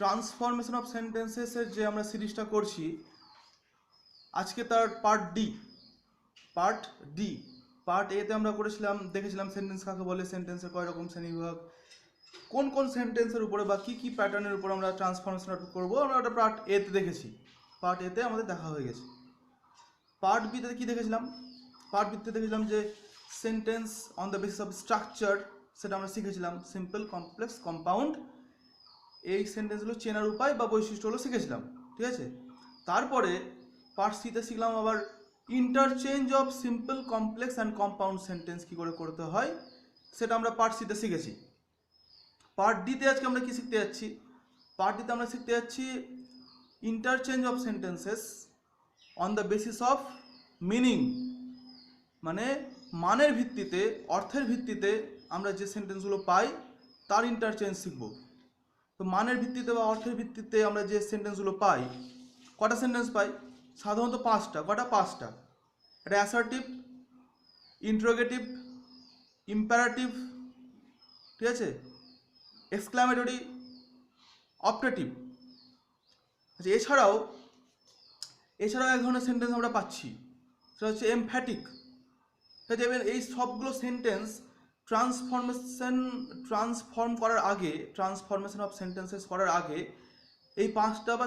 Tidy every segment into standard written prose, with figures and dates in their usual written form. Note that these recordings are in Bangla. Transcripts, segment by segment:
ট্রান্সফরমেশন অফ সেন্টেন্সেসের যে আমরা সিরিজটা করছি, আজকে তার পার্ট ডি। পার্ট এতে আমরা দেখেছিলাম সেন্টেন্স কাকে বলে, সেন্টেন্সের কয় রকম শ্রেণীবিভাগ, কোন কোন সেন্টেন্সের উপরে বা কী কী প্যাটার্নের উপর আমরা ট্রান্সফরমেশন করবো, আমরা ওটা পার্ট এতে দেখেছি। পার্ট এতে আমাদের দেখা হয়ে গেছে। পার্ট বিতে কী দেখেছিলাম? পার্ট বিতে দেখেছিলাম যে sentence on the basis of structure, সেটা আমরা শিখেছিলাম। সিম্পল, কমপ্লেক্স, কম্পাউন্ড, এই সেন্টেন্সগুলো চেনার উপায় বা বৈশিষ্ট্যগুলো শিখেছিলাম, ঠিক আছে। তারপরে পার্ট সিতে শিখলাম আবার interchange of simple, complex and compound sentence কী করে করতে হয়, সেটা আমরা পার্ট সিতে শিখেছি। পার্ট ডিতে আজকে আমরা কি শিখতে যাচ্ছি? পার্ট ডিতে আমরা শিখতে যাচ্ছি interchange of sentences on the basis of meaning, মানে মানের ভিত্তিতে, অর্থের ভিত্তিতে আমরা যে সেন্টেন্সগুলো পাই তার ইন্টারচেঞ্জ শিখব। তো মানের ভিত্তিতে বা অর্থের ভিত্তিতে আমরা যে সেন্টেন্সগুলো পাই, কটা সেন্টেন্স পাই? সাধারণত পাঁচটা। কটা? পাঁচটা। এটা অ্যাসার্টিভ, ইন্ট্রোগেটিভ, ইম্পারেটিভ, ঠিক আছে, এক্সক্লামেটরি, অপটেটিভ। আচ্ছা, এছাড়াও এক ধরনের সেন্টেন্স আমরা পাচ্ছি, সেটা হচ্ছে এমফ্যাটিক। এই সবগুলো সেন্টেন্স ট্রান্সফরমেশন অফ সেন্টেন্সেস করার আগে এই পাঁচটা বা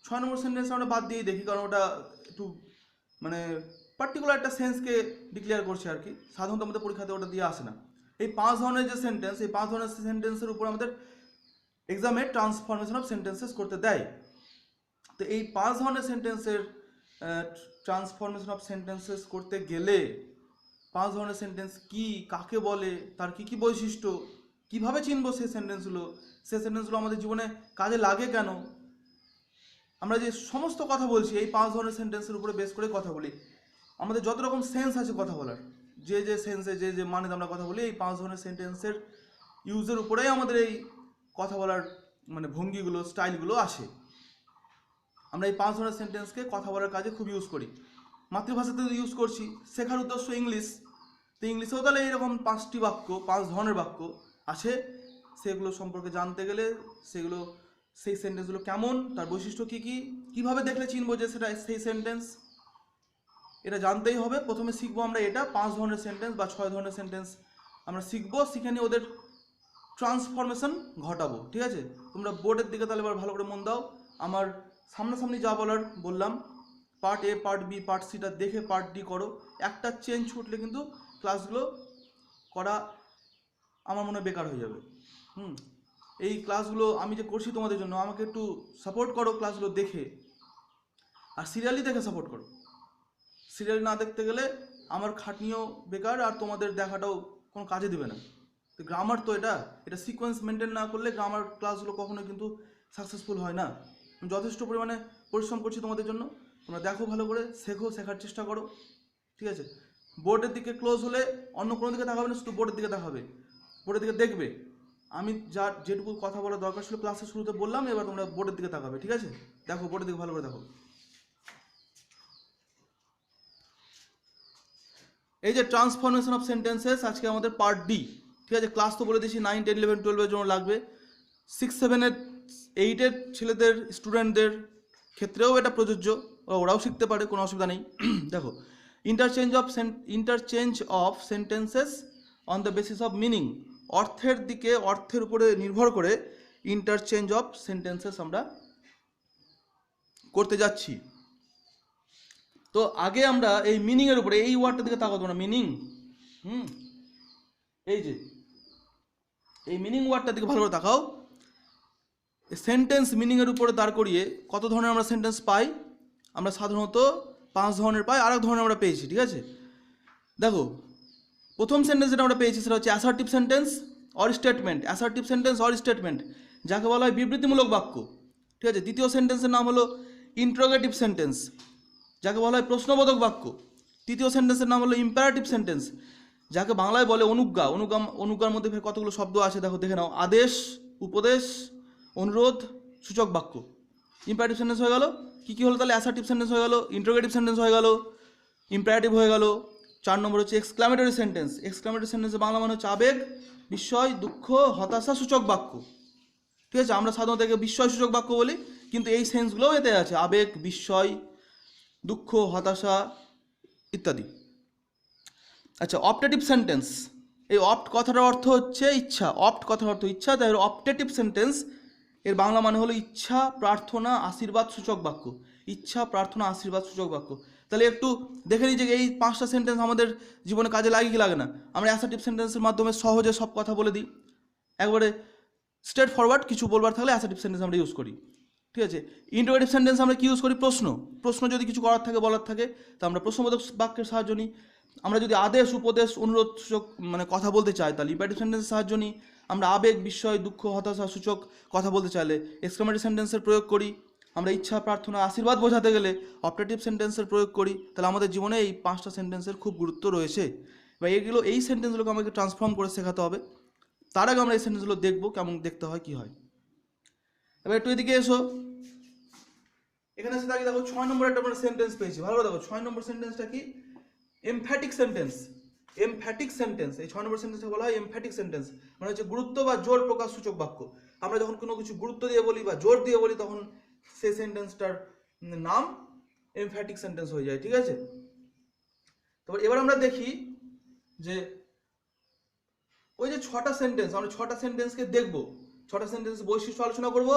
ছয় নম্বর সেন্টেন্স আমরা বাদ দিয়েই দেখি, কারণ ওটা একটু মানে পার্টিকুলার একটা সেন্সকে ডিক্লেয়ার করছে আর কি। সাধারণত আমাদের পরীক্ষাতে ওটা দিয়ে আসে না। এই পাঁচ ধরনের যে সেন্টেন্স, এই পাঁচ ধরনের সেন্টেন্সের উপর আমাদের এক্সামে ট্রান্সফরমেশন অফ সেন্টেন্সেস করতে দেয়। তো এই পাঁচ ধরনের সেন্টেন্সের ট্রান্সফরমেশন অফ সেন্টেন্সেস করতে গেলে পাঁচ ধরনের সেন্টেন্স কি, কাকে বলে, তার কি কি বৈশিষ্ট্য, কিভাবে চিনবো সেই সেন্টেন্সগুলো আমাদের জীবনে কাজে লাগে কেন, আমরা যে সমস্ত কথা বলছি এই পাঁচ ধরনের সেন্টেন্সের উপরে বেস করে কথা বলি। আমাদের যত রকম সেন্স আছে কথা বলার, যে সেন্সে যে মানে আমরা কথা বলি, এই পাঁচ ধরনের সেন্টেন্সের ইউজের উপরেই আমাদের এই কথা বলার মানে ভঙ্গিগুলো, স্টাইলগুলো আসে। আমরা এই পাঁচ ধরনের সেন্টেন্সকে কথা বলার কাজে খুব ইউজ করি। মাতৃভাষাতে ইউজ করছি, শেখার উদ্দেশ্য ইংলিশ, তো ইংলিশেও তাহলে এইরকম পাঁচ ধরনের বাক্য আছে। সেগুলো সম্পর্কে জানতে গেলে সেই সেন্টেন্সগুলো কেমন, তার বৈশিষ্ট্য কী কী, কীভাবে দেখলে চিনবো যে সেটা সেই সেন্টেন্স, এটা জানতেই হবে। প্রথমে শিখবো আমরা এটা, পাঁচ ধরনের সেন্টেন্স বা ছয় ধরনের সেন্টেন্স আমরা শিখবো, শিখে নিয়ে ওদের ট্রান্সফরমেশন ঘটাবো, ঠিক আছে। তোমরা বোর্ডের দিকে তাহলে এবার ভালো করে মন দাও। আমার সামনাসামনি যা বললাম, part A, part B, part সিটা দেখে পার্ট ডি করো। একটা চেঞ্জ ছুটলে কিন্তু ক্লাসগুলো করা আমার মনে হয় বেকার হয়ে যাবে। এই ক্লাসগুলো আমি যে করছি তোমাদের জন্য, আমাকে একটু সাপোর্ট করো ক্লাসগুলো দেখে, আর সিরিয়ালি দেখে সাপোর্ট করো। সিরিয়ালি না দেখতে গেলে আমার খাটনিও বেকার, আর তোমাদের দেখাটাও কোনো কাজে দেবে না। তো গ্রামার তো এটা সিকোয়েন্স মেনটেন না করলে গ্রামার ক্লাসগুলো কখনো কিন্তু সাকসেসফুল হয় না। আমি যথেষ্ট পরিমাণে পরিশ্রম করছি তোমাদের জন্য, তোমরা দেখো, ভালো করে শেখার চেষ্টা করো, ঠিক আছে। বোর্ডের দিকে ক্লোজ হলে অন্য কোনো দিকে তাকাবে না, শুধু বোর্ডের দিকে তাকাবে, বোর্ডের দিকে দেখবে। আমি যেটুকু কথা বলার দরকার ছিল ক্লাসের শুরুতে বললাম, এবার তোমরা বোর্ডের দিকে তাকাবে, ঠিক আছে। দেখো, বোর্ডের দিকে ভালো করে দেখো। এই যে ট্রান্সফরমেশন অফ সেন্টেন্সেস আজকে আমাদের পার্ট ডি, ঠিক আছে। ক্লাস তো বলে দিয়েছি 9, 10, 11, 12-এর জন্য লাগবে। 6, 7, 8-এর ছেলেদের, স্টুডেন্টদের ক্ষেত্রেও এটা প্রযোজ্য, ওরাও শিখতে পারে, কোনো অসুবিধা নেই। দেখো, interchange of sentences on the basis of meaning, অর্থের উপরে নির্ভর করে ইন্টারচেঞ্জ অফ সেন্টেন্সেস আমরা করতে যাচ্ছি। তো আগে আমরা এই মিনিংয়ের উপরে, এই ওয়ার্ডটার দিকে তাকাবো না, মিনিং, এই যে এই মিনিং ওয়ার্ডটার দিকে ভালো করে তাকাও। সেন্টেন্স মিনিংয়ের উপরে দাঁড় করিয়ে কত ধরনের আমরা সেন্টেন্স পাই? আমরা সাধারণত 5 ধরনের পাই, আর এক ধরনের আমরা পেয়েছি, ঠিক আছে। দেখো, প্রথম সেন্টেন্স যেটা আমরা পেয়েছি সেটা হচ্ছে assertive sentence or statement. Assertive sentence or statement যাকে বলা হয় বিবৃতিমূলক বাক্য, ঠিক আছে। দ্বিতীয় সেন্টেন্সের নাম হলো ইন্ট্রোগেটিভ সেন্টেন্স, যাকে বলা হয় প্রশ্নবোধক বাক্য। তৃতীয় সেন্টেন্সের নাম হলো ইম্পারেটিভ সেন্টেন্স, যাকে বাংলায় বলে অনুজ্ঞা। অনুজ্ঞার মধ্যে ফের কতগুলো শব্দ আছে দেখো, দেখে নাও। আদেশ, উপদেশ, অনুরোধ, সূচক বাক্য। ইম্পারেটিভ সেন্টেন্স হয়ে গেল। কী হলো তাহলে? অ্যাসার্টিভ সেন্টেন্স হয়ে গেল, ইন্ট্রোগেটিভ সেন্টেন্স হয়ে গেল, ইম্পারেটিভ হয়ে গেল। 4 নম্বর হচ্ছে এক্সক্লামেটরি সেন্টেন্স। এক্সক্লামেটরি সেন্টেন্সের বাংলা মানে হচ্ছে আবেগ, বিস্ময়, দুঃখ, হতাশা সূচক বাক্য। ঠিক আছে, আমরা সাধারণত একে বিস্ময়সূচক বাক্য বলি, কিন্তু এই সেন্সগুলোও এতে আছে, আবেগ, বিস্ময়, দুঃখ, হতাশা ইত্যাদি। আচ্ছা, অপটেটিভ সেন্টেন্স, এই অপ্ট কথাটার অর্থ হচ্ছে ইচ্ছা, অপ্ট কথার অর্থ ইচ্ছা, তাই অপটেটিভ সেন্টেন্স এর বাংলা মানে হলো ইচ্ছা, প্রার্থনা, আশীর্বাদ সূচক বাক্য। ইচ্ছা, প্রার্থনা, আশীর্বাদ সূচক বাক্য। তাহলে একটু দেখে নিই যে এই 5টা সেন্টেন্স আমাদের জীবনে কাজে লাগে কি লাগে না। আমরা অ্যাসার্টিভ সেন্টেন্সের মাধ্যমে সহজে সব কথা বলে দিই, একবারে স্ট্রেট ফরওয়ার্ড, কিছু বলবার থাকলে অ্যাসার্টিভ সেন্টেন্স আমরা ইউজ করি। ঠিক আছে, ইন্টারোগেটিভ সেন্টেন্স আমরা কি ইউজ করি? প্রশ্ন যদি কিছু করার থাকে, বলার থাকে, তো আমরা প্রশ্নবোধক বাক্যের সাহায্য নিই। আমরা যদি আদেশ, উপদেশ, অনুরোধ সূচক মানে কথা বলতে চাই, তাহলে ইম্পারেটিভ সেন্টেন্সের সাহায্য নিই। আমরা আবেগ, বিস্ময়, দুঃখ, হতাশা সূচক কথা বলতে চাইলে এক্সক্লেমেটরি সেন্টেন্সের প্রয়োগ করি। আমরা ইচ্ছা, প্রার্থনা, আশীর্বাদ বোঝাতে গেলে অপটেটিভ সেন্টেন্সের প্রয়োগ করি। তাহলে আমাদের জীবনে এই 5টা সেন্টেন্সের খুব গুরুত্ব রয়েছে, বা এই সেন্টেন্সগুলোকে আমাকে ট্রান্সফর্ম করে শেখাতে হবে। তার আগে আমরা এই সেন্টেন্সগুলো দেখবো, কেমন দেখতে হয়, কি হয়। এবার একটু এদিকে এসো, এখানে এসে দেখো 6 নম্বর একটা আমরা সেন্টেন্স পেয়েছি। ভালো করে দেখো 6 নম্বর সেন্টেন্সটা কি? Emphatic sentence. এমফ্যাটিক সেন্টেন্স, এই 6 নম্বর সেন্টেন্সটা বলা হয় এমফ্যাটিক সেন্টেন্স, মানে হচ্ছে গুরুত্ব বা জোর প্রকাশ সূচক বাক্য। আমরা যখন কোনো কিছু গুরুত্ব দিয়ে বলি বা জোর দিয়ে বলি, তখন সেই সেন্টেন্সটার নাম এমফ্যাটিক সেন্টেন্স হয়ে যায়। ঠিক আছে, তারপর এবার আমরা দেখি যে ওই যে 6টা সেন্টেন্স, আমরা 6টা সেন্টেন্সকে দেখবো, 6টা সেন্টেন্সের বৈশিষ্ট্য আলোচনা করব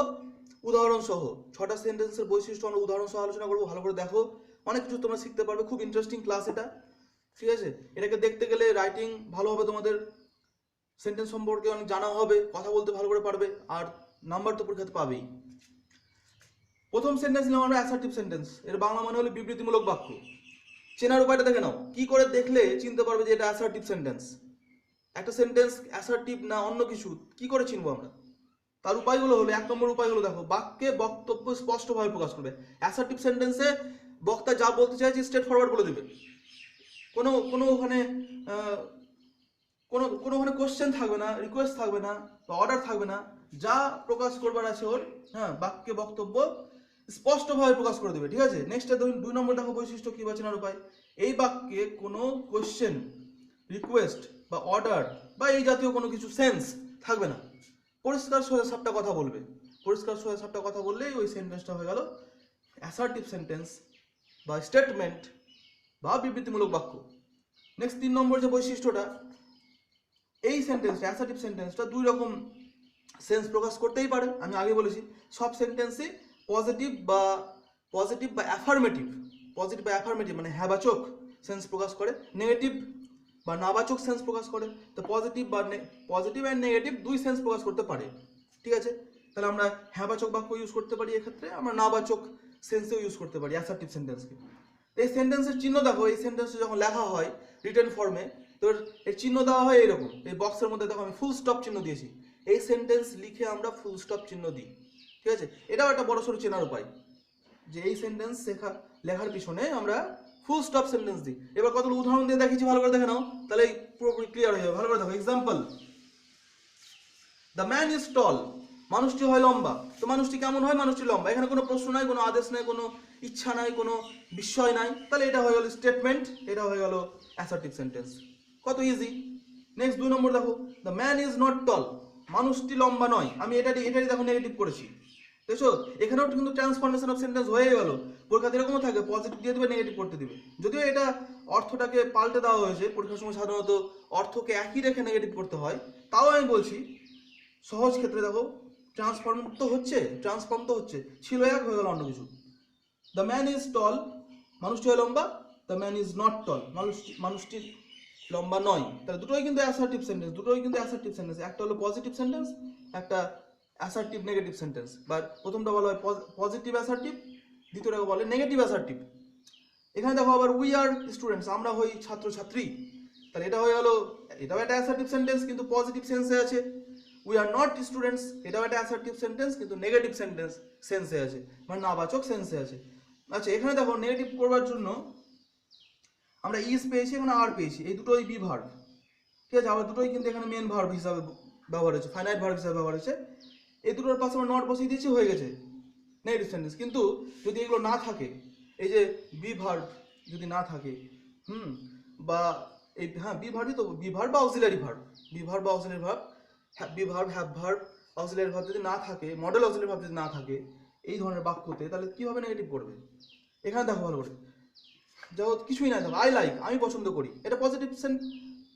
উদাহরণ সহ। 6টা সেন্টেন্সের বৈশিষ্ট্য আমরা উদাহরণ সহ আলোচনা করবো। ভালো করে দেখো, অনেক কিছু তোমরা শিখতে পারবে, খুব ইন্টারেস্টিং ক্লাস এটা। ঠিক আছে, এটাকে দেখতে গেলে রাইটিং ভালো হবে, তোমাদের সেন্টেন্স সম্পর্কে অনেক জানা হবে, কথা বলতে ভালো করে পারবে, আর নাম্বার তো পরীক্ষাতে পাবেই। প্রথম সেন্টেন্স নিলাম আমরা অ্যাসার্টিভ সেন্টেন্স, এর বাংলা মানে হলো বিবৃতিমূলক বাক্য। চেনার উপায়টা দেখে নাও, কি করে দেখলে চিনতে পারবে যে এটা অ্যাসার্টিভ সেন্টেন্স। একটা সেন্টেন্স অ্যাসার্টিভ না অন্য কিছু কি করে চিনবো আমরা? তার উপায়গুলো হলো, 1 নম্বর উপায় হলো, দেখো, বাক্যে বক্তব্য স্পষ্টভাবে প্রকাশ করবে। অ্যাসার্টিভ সেন্টেন্সে বক্তা যা বলতে চাইছে স্ট্রেট ফরওয়ার্ড বলে দেবে, কোনো ওখানে কোনো ওখানে কোশ্চেন থাকবে না, রিকোয়েস্ট থাকবে না, বা অর্ডার থাকবে না। যা প্রকাশ করবার আছে ওর, হ্যাঁ, বাক্যে বক্তব্য স্পষ্টভাবে প্রকাশ করে দেবে। ঠিক আছে, নেক্সট 2 নম্বর দেখো বৈশিষ্ট্য কি বাঁচানোর উপায়। এই বাক্যে কোনো কোশ্চেন, রিকোয়েস্ট বা অর্ডার বা এই জাতীয় কোনো কিছু সেন্স থাকবে না, পরিষ্কার সোজা সাপটা কথা বলবে। পরিষ্কার সোজা সাপটা কথা বললেই ওই সেন্টেন্সটা হয়ে গেল অ্যাসার্টিভ সেন্টেন্স বা স্টেটমেন্ট বা বিবৃতিমূলক বাক্য। নেক্সট 3 নম্বর যে বৈশিষ্ট্যটা, এই সেন্টেন্সটা, অ্যাসার্টিভ সেন্টেন্সটা 2 রকম সেন্স প্রকাশ করতেই পারে। আমি আগে বলেছি, সব সেন্টেন্সই পজিটিভ বা অ্যাফার্মেটিভ, মানে হ্যাবাচক সেন্স প্রকাশ করে, নেগেটিভ বা নাবাচক সেন্স প্রকাশ করে। তো পজিটিভ অ্যান্ড নেগেটিভ 2 সেন্স প্রকাশ করতে পারে। ঠিক আছে, তাহলে আমরা হ্যাবাচক বাক্য ইউজ করতে পারি, এক্ষেত্রে আমরা নাবাচক সেন্সেও ইউজ করতে পারি অ্যাসার্টিভ সেন্টেন্সকে। এই সেন্টেন্সের চিহ্ন দেখো, এই সেন্টেন্সটা যখন লেখা হয় রিটেন ফর্মে, তো এর চিহ্ন দেওয়া হয় এরকম, এই বক্সের মধ্যে দেখো আমি ফুল স্টপ চিহ্ন দিয়েছি। এই সেন্টেন্স লিখে আমরা ফুল স্টপ চিহ্ন দিই। ঠিক আছে, এটাও একটা বড়সড় চেনার উপায়, যে এই সেন্টেন্স লেখার পিছনে আমরা ফুল স্টপ সেন্টেন্স দিই। এবার কতগুলো উদাহরণ দিয়ে দেখিয়েছি, ভালো করে দেখে নাও, তাহলে পুরোপুরি ক্লিয়ার হয়ে যাবে। ভালো করে দেখো, example, the man is tall, মানুষটি হয় লম্বা। তো মানুষটি কেমন হয়? মানুষটি লম্বা। এখানে কোনো প্রশ্ন নাই, কোনো আদেশ নাই, কোনো ইচ্ছা নাই, কোনো বিস্ময় নাই, তাহলে এটা হয়ে গেল স্টেটমেন্ট, এটা হয়ে গেল অ্যাসার্টিভ সেন্টেন্স। কত ইজি। নেক্সট 2 নম্বর দেখো, দ্য ম্যান ইজ নট টল, মানুষটি লম্বা নয়। আমি এটারই দেখো নেগেটিভ করেছি, দেখছো, এখানেও কিন্তু ট্রান্সফরমেশন অফ সেন্টেন্স হয়ে গেল। পরীক্ষাতে এরকমও থাকে, পজিটিভ দিয়ে দেবে, নেগেটিভ করতে দিবে। যদিও এটা অর্থটাকে পাল্টে দেওয়া হয়েছে, পরীক্ষার সময় সাধারণত অর্থকে একই রেখে নেগেটিভ করতে হয়, তাও আমি বলছি সহজ ক্ষেত্রে দেখো ট্রান্সফর্ম তো হচ্ছে, ছিল এক, হয়ে গেল অন্য কিছু। দ্য ম্যান ইজ টল, মানুষটি হয় লম্বা। দ্য ম্যান ইজ নট টল, মানুষটি লম্বা নয়। তাহলে দুটোই কিন্তু অ্যাসার্টিভ সেন্টেন্স, একটা হলো পজিটিভ সেন্টেন্স, একটা অ্যাসার্টিভ নেগেটিভ সেন্টেন্স। বা প্রথমটা বলা হয় পজিটিভ অ্যাসার্টিভ, দ্বিতীয়টাকে বলে নেগেটিভ অ্যাসার্টিভ। এখানে দেখো আবার উই আর স্টুডেন্টস, আমরা হই ছাত্রছাত্রী, তাহলে এটা হয়ে গেল, এটাও একটা অ্যাসার্টিভ সেন্টেন্স কিন্তু পজিটিভ সেন্সে আছে। উই আর নট স্টুডেন্টস, এটাও একটা অ্যাসার্টিভ সেন্টেন্স কিন্তু নেগেটিভ সেন্সে আছে, মানে নাবাচক সেন্সে আছে। আচ্ছা, এখানে দেখো নেগেটিভ করবার জন্য আমরা ইজ পেয়েছি, এখানে আর পেয়েছি, এই দুটোই বি ভার্ব। ঠিক আছে, আবার দুটোই কিন্তু এখানে মেন ভার্ব হিসাবে ব্যবহার হয়েছে, ফাইনাইট ভার্ব হিসাবে ব্যবহার হয়েছে। এই দুটোর পাশে আমরা নট বসিয়ে দিয়েছি, হয়ে গেছে নেগেটিভ সেন্টেন্স। কিন্তু যদি এগুলো না থাকে, এই যে বি ভার্ব যদি না থাকে, বা এই, হ্যাঁ, বি ভার্বই তো, বি ভার্ব বা auxiliary verb, be verb, have verb, auxiliary verb যদি না থাকে, মডেল অক্সিলারি ভার্ব যদি না থাকে এই ধরনের বাক্যতে, তাহলে কিভাবে নেগেটিভ করবে? এখানে দেখো ভালো করে, যখন কিছুই না, দেখো আই লাইক, আমি পছন্দ করি, এটা পজিটিভ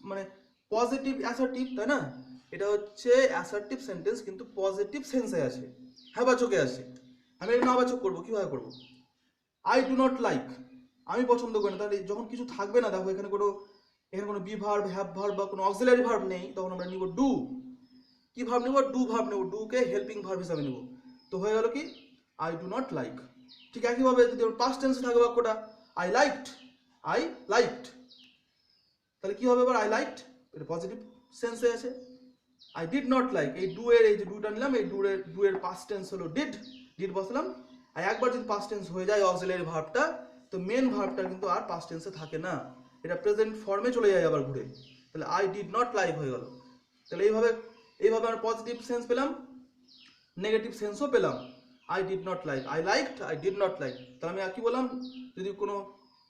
মানে পজিটিভ অ্যাসার্টিভ, তাই না? এটা হচ্ছে অ্যাসার্টিভ সেন্টেন্স, কিন্তু পজিটিভ সেন্সে আছে, হ্যাবাচকে আছে। আমি এটা নাবাচক করবো, কিভাবে করবো? আই ডু নট লাইক, আমি পছন্দ করি না। তাহলে যখন কিছু থাকবে না, দেখো এখানে কোনো বি ভার্ব, হ্যাভ ভার্ব বা কোনো অক্সিলারি ভার্ব নেই, তখন আমরা নিব ডু। কি ভার্ব নেব? ডু ভার্ব নেব, ডুকে হেল্পিং ভার্ব হিসাবে নেব। তো হয়ে গেল কি? I do not like. ঠিক একইভাবে যদি পাস্ট টেন্সে থাকে বাক্যটা আই লাইকড, তাহলে কি হবে এবার? আই লাইকড, এটা পজিটিভ সেন্সে আছে। আই ডিড নট লাইক, এই ডু এর, এই যে ডুটা নিলাম, এই ডু এর পাস্ট টেন্স হলো ডিড বসলাম। আর একবার যদি পাস্ট টেন্স হয়ে যায় অক্সিলারি ভার্বটা, তো মেন ভার্বটা কিন্তু আর পাস্ট টেন্সে থাকে না, এটা প্রেজেন্ট ফর্মে চলে যায় আবার ঘুরে। তাহলে আই ডিড নট লাইক হয়ে গেল। তাহলে এইভাবে আমরা পজিটিভ সেন্স পেলাম, নেগেটিভ সেন্সও পেলাম। I did not like, I liked, I did not like. তাহলে আমি কি বললাম? যদি কোনো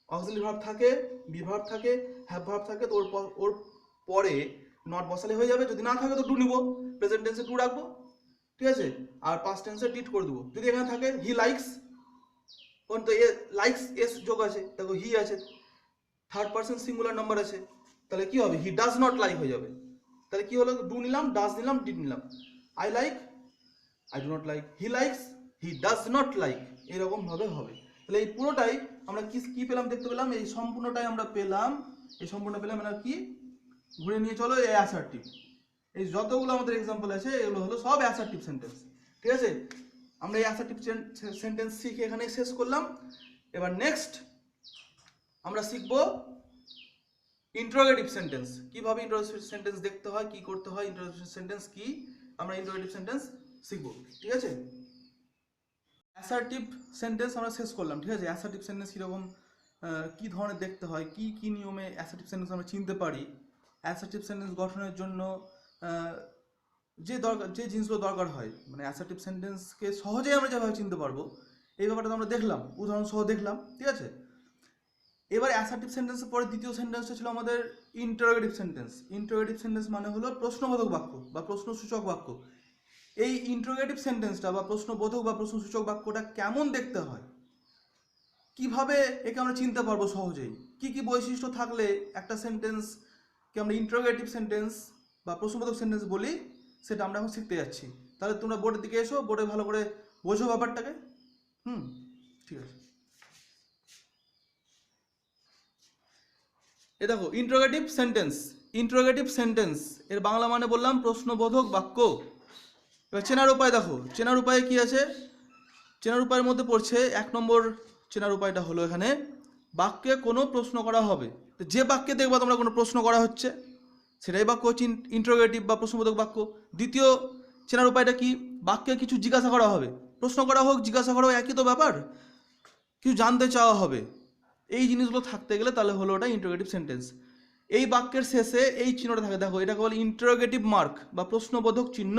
অক্সিলারি ভার্ব থাকে, বি ভার্ব থাকে, হ্যাভ ভার্ব থাকে, তো ওর পরে নট বসালে হয়ে যাবে। যদি না থাকে তো ডু নিব, প্রেজেন্ট টেন্সে ডু রাখবো, ঠিক আছে? আর পাস্ট টেন্সে ডিড করে দেবো। যদি এখানে থাকে হি লাইকস, কোন তো লাইকস এস যোগ আছে, দেখো হি আছে, থার্ড পারসন সিঙ্গুলার নাম্বার আছে, তাহলে কি হবে? হি ডাজ নট লাইক হয়ে যাবে। তাহলে কি হলো? ডু নিলাম, ডাজ নিলাম, ডিড নিলাম। I like, I do not like, he likes, he does not like, এরকম ভাবে হবে। তাহলে এই পুরোটাই আমরা কি পেলাম? দেখতে পেলাম এই সম্পূর্ণটাই আমরা পেলাম, মানে কি? ঘুরে নিয়ে চলো এই অ্যাসার্টিভ। এই যতগুলো আমাদের এক্সাম্পল আছে এগুলো হলো সব অ্যাসার্টিভ সেন্টেন্স, ঠিক আছে? আমরা এই অ্যাসার্টিভ সেন্টেন্স শিখে এখানে শেষ করলাম। এবার নেক্সট আমরা শিখব ইন্টারোগেটিভ সেন্টেন্স, কিভাবে ইন্টারোগেটিভ সেন্টেন্স দেখতে হয়, কি করতে হয়, ইন্টারোগেটিভ সেন্টেন্স কি, আমরা ইন্টারোগেটিভ সেন্টেন্স শিখব, ঠিক আছে? অ্যাসার্টিভ সেন্টেন্স আমরা শেষ করলাম, ঠিক আছে? অ্যাসার্টিভ সেন্টেন্স কীরকম, কী ধরনের দেখতে হয়, কি নিয়মে অ্যাসার্টিভ সেন্টেন্স আমরা চিনতে পারি, অ্যাসার্টিভ সেন্টেন্স গঠনের জন্য যে জিনিসগুলো দরকার হয়, মানে অ্যাসার্টিভ সেন্টেন্সকে সহজেই আমরা যেভাবে চিনতে পারবো, এই ব্যাপারটা আমরা দেখলাম, উদাহরণ সহ দেখলাম, ঠিক আছে? এবার অ্যাসার্টিভ সেন্টেন্সের পরে দ্বিতীয় সেন্টেন্সটা ছিল আমাদের ইন্টারোগেটিভ সেন্টেন্স। ইন্টারোগেটিভ সেন্টেন্স মানে হলো প্রশ্নবোধক বাক্য বা প্রশ্নসূচক বাক্য। এই ইন্টারোগেটিভ সেন্টেন্সটা বা প্রশ্নবোধক বা প্রশ্নসূচক বাক্যটা কেমন দেখতে হয়, কিভাবে একে আমরা চিনতে পারবো সহজেই, কি বৈশিষ্ট্য থাকলে একটা সেন্টেন্সকে আমরা ইন্টারোগেটিভ সেন্টেন্স বা প্রশ্নবোধক সেন্টেন্স বলি, সেটা আমরা এখন শিখতে যাচ্ছি। তাহলে তোমরা বোর্ডের দিকে এসো, বোর্ডে ভালো করে বোঝো ব্যাপারটাকে। ঠিক আছে। এ দেখো ইন্টারোগেটিভ সেন্টেন্স এর বাংলা মানে বললাম প্রশ্নবোধক বাক্য। এবার চেনার উপায় দেখো, চেনার উপায়ে কি আছে? চেনার উপায়ের মধ্যে পড়ছে 1 নম্বর চেনার উপায়টা হলো এখানে বাক্যে কোনো প্রশ্ন করা হবে। তো যে বাক্যে দেখবা তোমরা কোনো প্রশ্ন করা হচ্ছে সেটাই বাক্য হচ্ছে ইন্টারোগেটিভ বা প্রশ্নবোধক বাক্য। দ্বিতীয় চেনার উপায়টা কি? বাক্যে কিছু জিজ্ঞাসা করা হবে, প্রশ্ন করা হোক জিজ্ঞাসা করা হোক একই তো ব্যাপার, কিছু জানতে চাওয়া হবে। এই জিনিসগুলো থাকতে গেলে তাহলে হলো ওটা ইন্টারোগেটিভ সেন্টেন্স। এই বাক্যের শেষে এই চিহ্নটা থাকে, দেখো এটাকে বলে ইন্টারোগেটিভ মার্ক বা প্রশ্নবোধক চিহ্ন।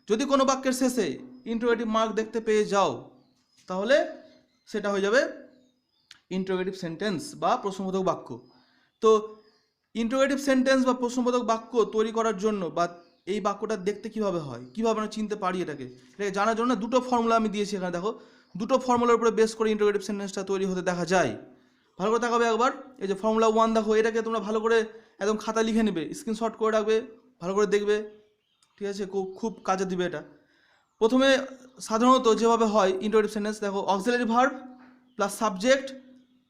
যদি কোনো বাক্যের শেষে ইন্টারোগেটিভ মার্ক দেখতে পেয়ে যাও তাহলে সেটা হয়ে যাবে ইন্টারোগেটিভ সেন্টেন্স বা প্রশ্নবোধক বাক্য। তো ইন্টারোগেটিভ সেন্টেন্স বা প্রশ্নবোধক বাক্য তৈরি করার জন্য বা এই বাক্যটা দেখতে কিভাবে হয়, কিভাবে আমরা চিনতে পারি এটাকে জানার জন্য দুটো ফর্মুলা আমি দিয়েছি এখানে। দেখো দুটো ফর্মুলার উপরে বেস করে ইন্টারোগেটিভ সেন্টেন্সটা তৈরি হতে দেখা যায়। ভালো করে দেখাবে একবার, এই যে ফর্মুলা 1 দেখো, এটাকে তোমরা ভালো করে একদম খাতা লিখে নেবে, স্ক্রিনশট করে রাখবে, ভালো করে দেখবে, ঠিক আছে? খুব কাজে দিবে এটা। প্রথমে সাধারণত যেভাবে হয় ইন্টারোগেটিভ সেন্টেন্স, দেখো auxiliary verb plus subject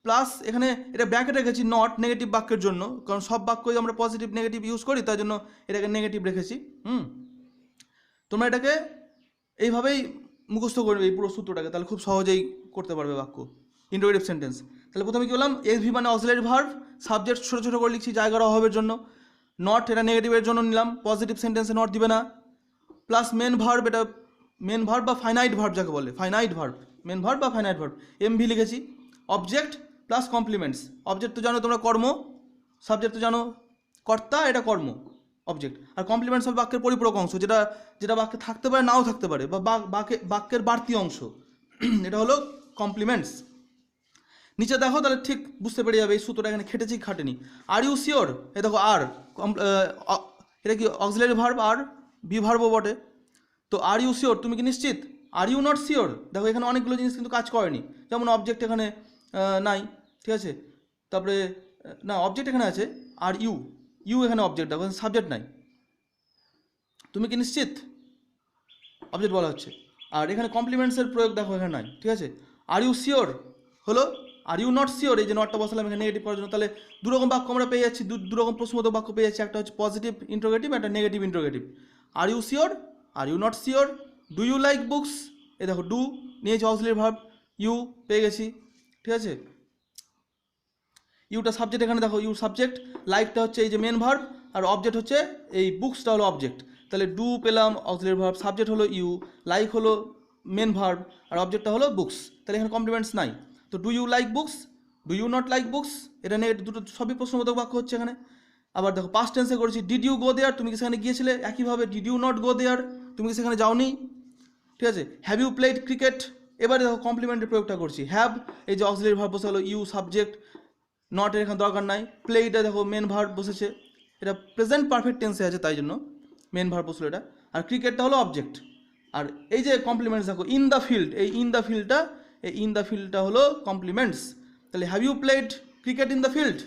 plus এখানে এটা ব্র্যাকেট রেখেছি নট, নেগেটিভ বাক্যের জন্য, কারণ সব বাক্যই আমরা পজিটিভ নেগেটিভ ইউজ করি, তাই জন্য এটাকে নেগেটিভ রেখেছি। তোমরা এটাকে এইভাবেই মুখস্থ করবে এই পুরো সূত্রটাকে, তাহলে খুব সহজেই করতে পারবে বাক্য ইন্টারোগেটিভ সেন্টেন্স। তাহলে প্রথমে কি বললাম? এসভি মানে অক্সিলারি ভার্ব, সাবজেক্ট ছোটো ছোটো করে লিখছি জায়গার অভাবের জন্য, নট এটা নেগেটিভের জন্য নিলাম, পজিটিভ সেন্টেন্সে নট দিবে না, প্লাস মেন ভার্ব, এটা মেন ভার্ব বা ফাইনাইট ভার্ব যাকে বলে, ফাইনাইট ভার্ব, মেন ভার্ব বা ফাইনাইট ভার্ব, এমভি লিখেছি, অবজেক্ট প্লাস কমপ্লিমেন্টস। অবজেক্ট তো জানো তোমরা কর্ম, সাবজেক্ট তো জানো কর্তা, এটা কর্ম অবজেক্ট, আর কমপ্লিমেন্টস হবে বাক্যের পরিপূরক অংশ, যেটা বাক্যে থাকতে পারে নাও থাকতে পারে, বা বাক্যের বাড়তি অংশ, এটা হলো কমপ্লিমেন্টস। নিচে দেখো তাহলে ঠিক বুঝতে পেরে যাবে এই সূত্রটা এখানে খেটেছি খাটেনি। আর ইউ শিওর? এ দেখো আর, এটা কি অক্সিলারি ভার্ব আর বি ভার্বও বটে, তো আর ইউ শিওর, তুমি কি নিশ্চিত? আর ইউ নট শিওর, দেখো এখানে অনেকগুলো জিনিস কিন্তু কাজ করেনি, যেমন অবজেক্ট এখানে নাই, ঠিক আছে, তারপরে না অবজেক্ট এখানে আছে, আর ইউ ইউ এখানে অবজেক্ট, দেখো সাবজেক্ট নাই, তুমি কি নিশ্চিত? অবজেক্ট বলা হচ্ছে। আর এখানে কমপ্লিমেন্টসের প্রয়োগ দেখো এখানে নাই, ঠিক আছে। আর ইউ শিওর হলো, আর ইউ নট শিওর, এই যে নটটা বসালাম এখানে নেগেটিভ করার জন্য, তাহলে দুরকম বাক্য আমরা পেয়ে যাচ্ছি, দুরকম প্রশ্নবোধক বাক্য পেয়ে যাচ্ছি, একটা হচ্ছে পজিটিভ ইন্ট্রোগেটিভ, একটা negative interrogative. Are you sure, are you not sure, do you like books, এই দেখো ডু নিয়েছে অক্সিলারি ভার্ব, ইউ পেয়ে গেছি, ঠিক আছে। ইউটা সাবজেক্ট, এখানে দেখো ইউ সাবজেক্ট, লাইকটা হচ্ছে এই যে মেন ভার্ব, আর অবজেক্ট হচ্ছে এই বুকসটা হলো অবজেক্ট, তাহলে ডু পেলাম অক্সিলারি ভার্ব, সাবজেক্ট হলো ইউ, লাইক হলো মেন ভার্ব, আর অবজেক্টটা হলো বুকস, তাহলে এখানে কমপ্লিমেন্টস নাই। তো do you like books, do you not like books, এটা নেগেটিভ, দুটো সবই প্রশ্নবোধক বাক্য হচ্ছে এখানে। আবার দেখো পাস্ট টেন্সে করেছি, ডিড ইউ গো দেয়ার, তুমি কি সেখানে গিয়েছিলে, একইভাবে ডিড ইউ নট গো দেয়ার, তুমি কি সেখানে যাওনি, ঠিক আছে। হ্যাভ ইউ প্লেড ক্রিকেট, এবারে দেখো কমপ্লিমেন্টের প্রয়োগটা করছি, হ্যাভ এই যে অক্সিলারি ভার্ব বসে হলো ইউ সাবজেক্ট, নট এর এখানে দরকার নাই, প্লেটা দেখো মেন ভার্ব বসেছে, এটা প্রেজেন্ট পারফেক্ট টেন্সে আছে তাই জন্য মেন ভার্ব বসলো এটা, আর ক্রিকেটটা হলো অবজেক্ট। আর এই যে কমপ্লিমেন্টস দেখো ইন দ্য ফিল্ড, এই ইন দ্য ফিল্ডটা, এই ইন দ্য ফিল্ডটা হলো কমপ্লিমেন্টস, তাহলে have you played cricket in the field,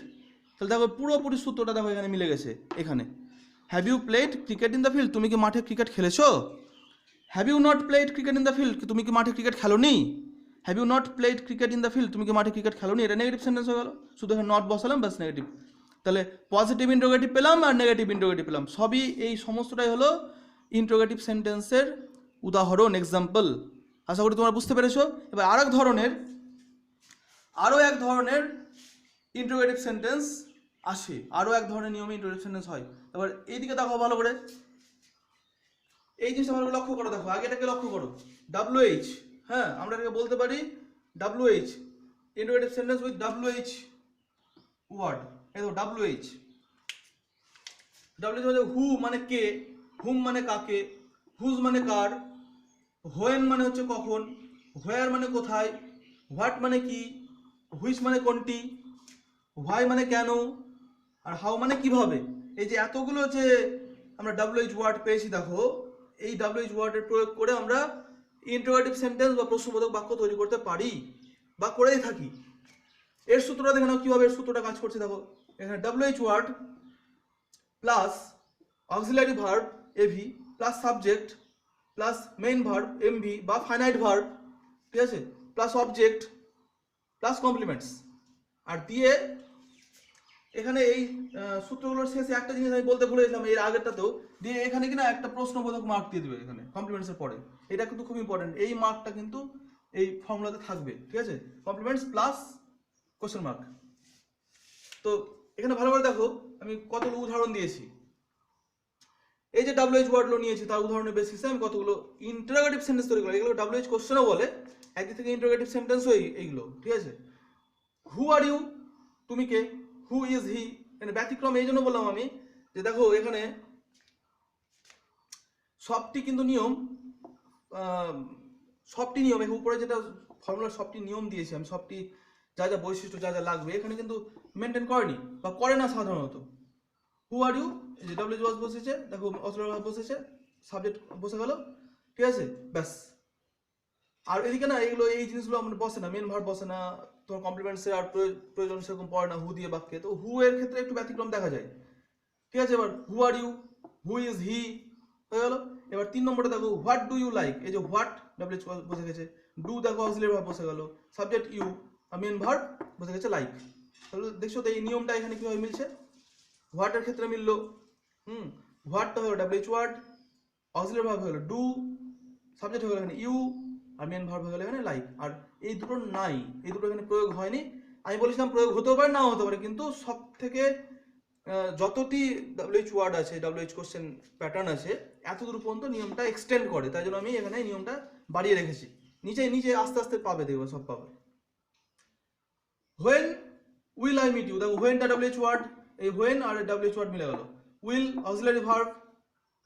তাহলে দেখো পুরোপুরি সূত্রটা দেখো এখানে মিলে গেছে, এখানে have you played cricket in the field, তুমি কি মাঠে ক্রিকেট খেলেছো? Have you not played cricket in the field, তুমি কি মাঠে ক্রিকেট খেলোনি? Have you not played cricket in the field, তুমি কি মাঠে ক্রিকেট খেলোনি, এটা নেগেটিভ সেন্টেন্স হয়ে গেল, শুধু এখানে নট বসালাম ব্যাস নেগেটিভ। তাহলে পজিটিভ ইন্ট্রোগেটিভ পেলাম আর নেগেটিভ ইন্ট্রোগেটিভ পেলাম, সবই এই সমস্তটাই হলো ইন্ট্রোগেটিভ সেন্টেন্সের উদাহরণ, এক্সাম্পল। আশা করি তোমরা বুঝতে পেরেছো। এবার আরও এক ধরনের ইন্ট্রোগেটিভ সেন্টেন্স আসে, আরও এক ধরনের নিয়মে ইন্ট্রোগেটিভ সেন্টেন্স হয়। এবার এইদিকে দেখো ভালো করে, এই জিনিসটা ভালো করে লক্ষ্য করো, দেখো আগে এটাকে লক্ষ্য করো, WH, হ্যাঁ আমরা এটাকে বলতে পারি WH, interrogative sentence with WH word, এই দেখো WH মানে হু মানে কে, হুম মানে কাকে, হুজ মানে কার, হোয়েন মানে হচ্ছে কখন, হোয়ার মানে কোথায়, হোয়াট মানে কি, হুইচ মানে কোনটি, হোয়াই মানে কেন, আর হাউ মানে কিভাবে। এই যে এতগুলো যে আমরা WH ওয়ার্ড পেয়েছি, দেখো এই WH ওয়ার্ডের প্রয়োগ করে আমরা ইন্ট্রোগেটিভ সেন্টেন্স বা প্রশ্নবোধক বাক্য তৈরি করতে পারি বা করেই থাকি। এর সূত্রটা দেখে নাও কিভাবে এর সূত্রটা কাজ করছে, দেখো এখানে WH word plus auxiliary verb AV plus subject plus main verb MV বা ফাইনাইট ভার্ব, ঠিক আছে, প্লাস অবজেক্ট প্লাস কমপ্লিমেন্টস, আর দিয়ে এখানে এই সূত্রগুলোর শেষে একটা জিনিস আমি বলতে ভুলে গেছিলাম এর আগেরটাতেও, দিয়ে এখানে কিনা একটা প্রশ্নবোধক মার্ক দিয়ে দেবে এখানে কমপ্লিমেন্টসের পরে, এটা কিন্তু খুব ইম্পর্টেন্ট, এই মার্কটা কিন্তু এই ফর্মুলাতে থাকবে, ঠিক আছে, কমপ্লিমেন্টস প্লাস কোশ্চেন মার্ক। তো এখানে ভালো করে দেখো আমি কতগুলো উদাহরণ দিয়েছি, এই যে WH ওয়ার্ডগুলো নিয়েছি তার উদাহরণের বেসিসে আমি কতগুলো ইন্টারোগেটিভ সেন্টেন্স তৈরি করি, এগুলো WH কোশ্চেনও বলে, একদিক থেকে ইন্টারোগেটিভ সেন্টেন্সও এইগুলো, ঠিক আছে। হু আর ইউ, তুমি কে, হু ইজ হি, এখানে ব্যতিক্রম এই জন্য বললাম আমি যে দেখো এখানে সবটি কিন্তু নিয়ম, সবটি নিয়ম উপরে যেটা ফর্মুলার সবটি নিয়ম দিয়েছি আমি, সবটি যা যা বৈশিষ্ট্য যা যা লাগবে এখানে কিন্তু মেনটেন করেনি বা করে না সাধারণত। হু আর ইউ, এই যে WH ওয়াজ বসেছে, দেখো অক্সিলারি বসেছে, সাবজেক্ট বসে গেল, ঠিক আছে, ব্যাস। আর এদিকে না এগুলো এই জিনিসগুলো আমাদের বসে না, মেন ভার্ব বসে না, তোমার কমপ্লিমেন্টসের আর প্রয়োজন সেরকম পড়ে না হু দিয়ে বাক্যে, তো হু এর ক্ষেত্রে একটু ব্যতিক্রম দেখা যায়, ঠিক আছে। এবার হু are you, who is he হয়ে গেল। এবার 3 নম্বরটা দেখো হোয়াট ডু ইউ লাইক, এই যে হোয়াট WH বসে গেছে, ডু দেখো অক্সিলারি ভার্ব বসে গেল, সাবজেক্ট ইউ আর মেন ভার্ব বসে গেছে লাইক, তাহলে দেখছো তো এই নিয়মটা এখানে কিভাবে মিলছে, হোয়াটের ক্ষেত্রে মিললো, হোয়াটটা হলো WH ওয়ার্ড, অক্সিলারি ভার্ব হলো ডু, সাবজেক্ট হয়ে গেল এখানে ইউ আর মেন ভার্ব হয়ে গেল এখানে লাইক, আর এই দুটো নাই, এই দুটো এখানে প্রয়োগ হয়নি। আমি বলেছিলাম প্রয়োগ হতেও পারে নাও হতে পারে, কিন্তু সব থেকে যতটি WH ওয়ার্ড আছে, WH কোশ্চেন প্যাটার্ন আছে, এত দূর পর্যন্ত নিয়মটা এক্সটেন্ড করে, তাই জন্য আমি এখানে নিয়মটা বাড়িয়ে রেখেছি, নিচে আস্তে আস্তে পাবে, দেখবে সব পাবে। When will I meet you, দেখো হোয়েনটা WH ওয়ার্ড, এই হোয়েন আর WH ওয়ার্ড মিলে গেল, will auxiliary verb,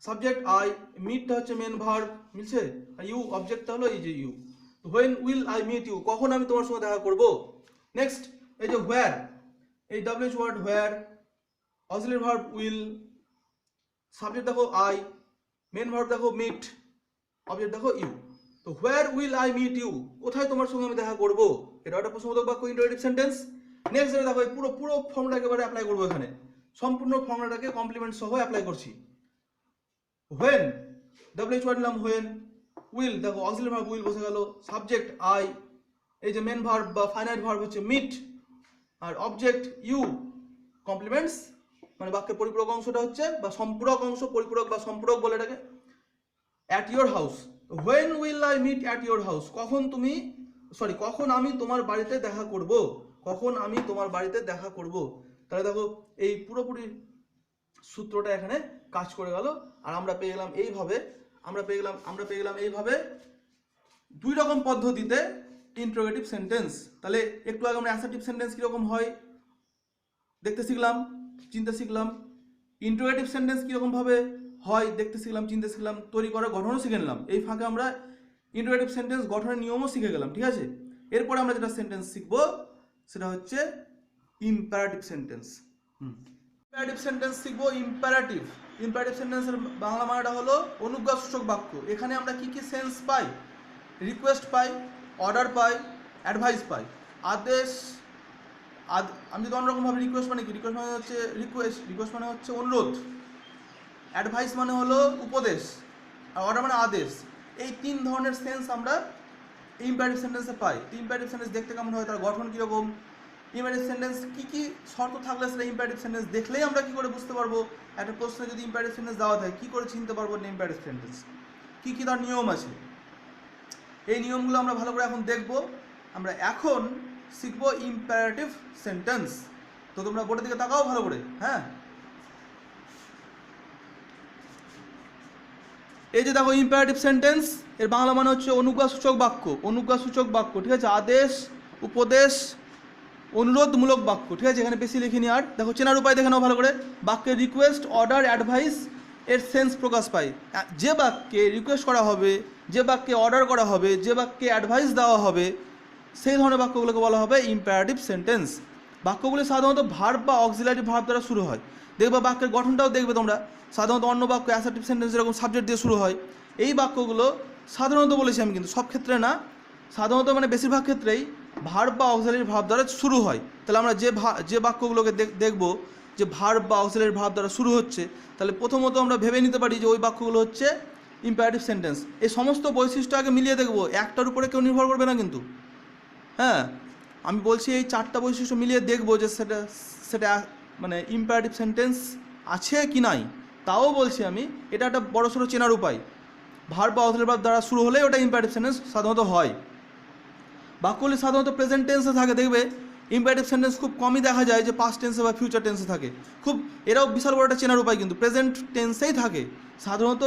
subject I, মিটটা হচ্ছে মেন ভার্ব, মিলছে, আর ইউ অবজেক্টটা হলো এই যে you, when will I meet you, কখন আমি তোমার সঙ্গে দেখা করব। নেক্সট এই যে হোয়ার, এই WH word where, auxiliary verb will, subject দেখো আই, মেন ভার্ব দেখো মিট, অবজেক্ট দেখো ইউ। তো where will I meet you, কোথায় তোমার সঙ্গে আমি দেখা করব, এটা একটা প্রশ্নবোধক বাক্য, ইন্টারোগেটিভ সেন্টেন্স। নেক্সট যেটা দেখো, পুরো পুরো ফর্মুলা একেবারে অ্যাপ্লাই করবো এখানে, সম্পূর্ণ ফর্মুলাটাকে কমপ্লিমেন্ট সহ অ্যাপ্লাই করছি। হোয়েন, ডব্লিউএইচ ওয়ার্ড নিলাম হোয়েন, উইল দেখো অক্সিলারি ভার্ব উইল বসে গেল, সাবজেক্ট আই, এই যে মেন ভার্ব বা ফাইনাইট ভার্ব হচ্ছে মিট, আর অবজেক্ট ইউ, কমপ্লিমেন্টস মানে বাক্যের পরিপূরক অংশটা হচ্ছে বা সম্পূরক অংশ, পরিপূরক বা সম্পূরক বলে এটাকে। At your house, when will I meet at your house, কখন আমি তোমার বাড়িতে দেখা করব, কখন আমি তোমার বাড়িতে দেখা করব। তাহলে দেখো এই পুরোপুরি সূত্রটা এখানে কাজ করে গেল। আর আমরা পেয়ে গেলাম এইভাবে দুই রকম পদ্ধতিতে ইন্টারোগেটিভ সেন্টেন্স। তাহলে একটু আগে আমরা অ্যাসার্টিভ সেন্টেন্স কিরকম হয় দেখতে শিখলাম, চিনতে শিখলাম। ইন্টারোগেটিভ সেন্টেন্স কিরকম ভাবে হয় দেখতে শিখলাম, চিনতে শিখলাম, তৈরি করার গঠনও শিখে নিলাম। এই ফাঁকে আমরা ইন্টারোগেটিভ সেন্টেন্স গঠনের নিয়মও শিখে গেলাম, ঠিক আছে। এরপরে আমরা যেটা সেন্টেন্স শিখবো সেটা হচ্ছে ইম্পারেটিভ সেন্টেন্স। ইম্পারেটিভ সেন্টেন্স শিখবো। ইম্পারেটিভ সেন্টেন্সের বাংলা মানেটা হলো অনুজ্ঞাসূচক বাক্য। এখানে আমরা কি কি সেন্স পাই? রিকোয়েস্ট পাই, অর্ডার পাই, অ্যাডভাইস পাই, আদেশ। আমি যদি অন্যরকমভাবে রিকোয়েস্ট মানে কি, রিকোয়েস্ট মানে হচ্ছে অনুরোধ, অ্যাডভাইস মানে হলো উপদেশ, আর অর্ডার মানে আদেশ। এই তিন ধরনের সেন্স আমরা ইম্পারেটিভ সেন্টেন্সে পাই। ইম্পারেটিভ সেন্টেন্স দেখতে কেমন হয়, তার গঠন কীরকম, ইম্পারেটিভ সেন্টেন্স কী কী শর্ত থাকলে সেটা ইম্পারেটিভ সেন্টেন্স দেখলেই আমরা কী করে বুঝতে পারবো। একটা প্রশ্নে যদি ইম্পারেটিভ সেন্টেন্স দেওয়া থাকে কী করে চিনতে পারবো না ইম্পারেটিভ সেন্টেন্স, কী কী তার নিয়ম আছে, এই নিয়মগুলো আমরা ভালো করে এখন দেখব। আমরা এখন শিখবো ইম্পারেটিভ সেন্টেন্স। তো তোমরা বোর্ডের দিকে তাকাও ভালো করে। হ্যাঁ, এই যে দেখো ইম্পারেটিভ সেন্টেন্স, এর বাংলা মানে হচ্ছে অনুজ্ঞাসূচক বাক্য। অনুজ্ঞাসূচক বাক্য, ঠিক আছে, আদেশ, উপদেশ, অনুরোধমূলক বাক্য, ঠিক আছে। এখানে বেশি লিখিনি। আর দেখো চেনার উপায় দেখে নাও ভালো করে। বাক্যের রিকোয়েস্ট, অর্ডার, অ্যাডভাইস এর সেন্স প্রকাশ পায়। যে বাক্যে রিকোয়েস্ট করা হবে, যে বাক্যে অর্ডার করা হবে, যে বাক্যে অ্যাডভাইস দেওয়া হবে, সেই ধরনের বাক্যগুলোকে বলা হবে ইম্পারেটিভ সেন্টেন্স। বাক্যগুলি সাধারণত ভার্ব বা অক্সিলারি ভার্ব দ্বারা শুরু হয়। দেখবে বাক্যের গঠনটাও দেখবে তোমরা, সাধারণত অন্য বাক্য অ্যাসার্টিভ সেন্টেন্স যেরকম সাবজেক্ট দিয়ে শুরু হয়, এই বাক্যগুলো সাধারণত বলেছি আমি, কিন্তু সব ক্ষেত্রে না, সাধারণত মানে বেশিরভাগ ক্ষেত্রেই ভার্ব বা অক্সিলারি ভার্ব দ্বারা শুরু হয়। তাহলে আমরা যে বাক্যগুলোকে দেখব যে ভার্ব বা অক্সিলারি ভার্ব দ্বারা শুরু হচ্ছে, তাহলে প্রথমত আমরা ভেবে নিতে পারি যে ওই বাক্যগুলো হচ্ছে ইম্পারেটিভ সেন্টেন্স। এই সমস্ত বৈশিষ্ট্য আগে মিলিয়ে দেখব, একটার উপরে কেউ নির্ভর করবে না কিন্তু। হ্যাঁ, আমি বলছি এই চারটা বৈশিষ্ট্য মিলিয়ে দেখবো যে সেটা মানে ইম্পারেটিভ সেন্টেন্স আছে কি নাই। তাও বলছি আমি, এটা একটা বড়সড় চেনার উপায়। ভার্ব বা অক্সিলারি ভার্ব দ্বারা শুরু হলে ওটা ইম্পারেটিভ সেন্টেন্স সাধারণত হয়। বাক্যগুলি সাধারণত প্রেজেন্ট টেন্সে থাকে। দেখবে ইম্পারেটিভ সেন্টেন্স খুব কমই দেখা যায় যে পাস্ট টেন্সে বা ফিউচার টেন্সে থাকে। এরাও বিশাল বড় একটা চেনার উপায়, কিন্তু প্রেজেন্ট টেন্সেই থাকে সাধারণত।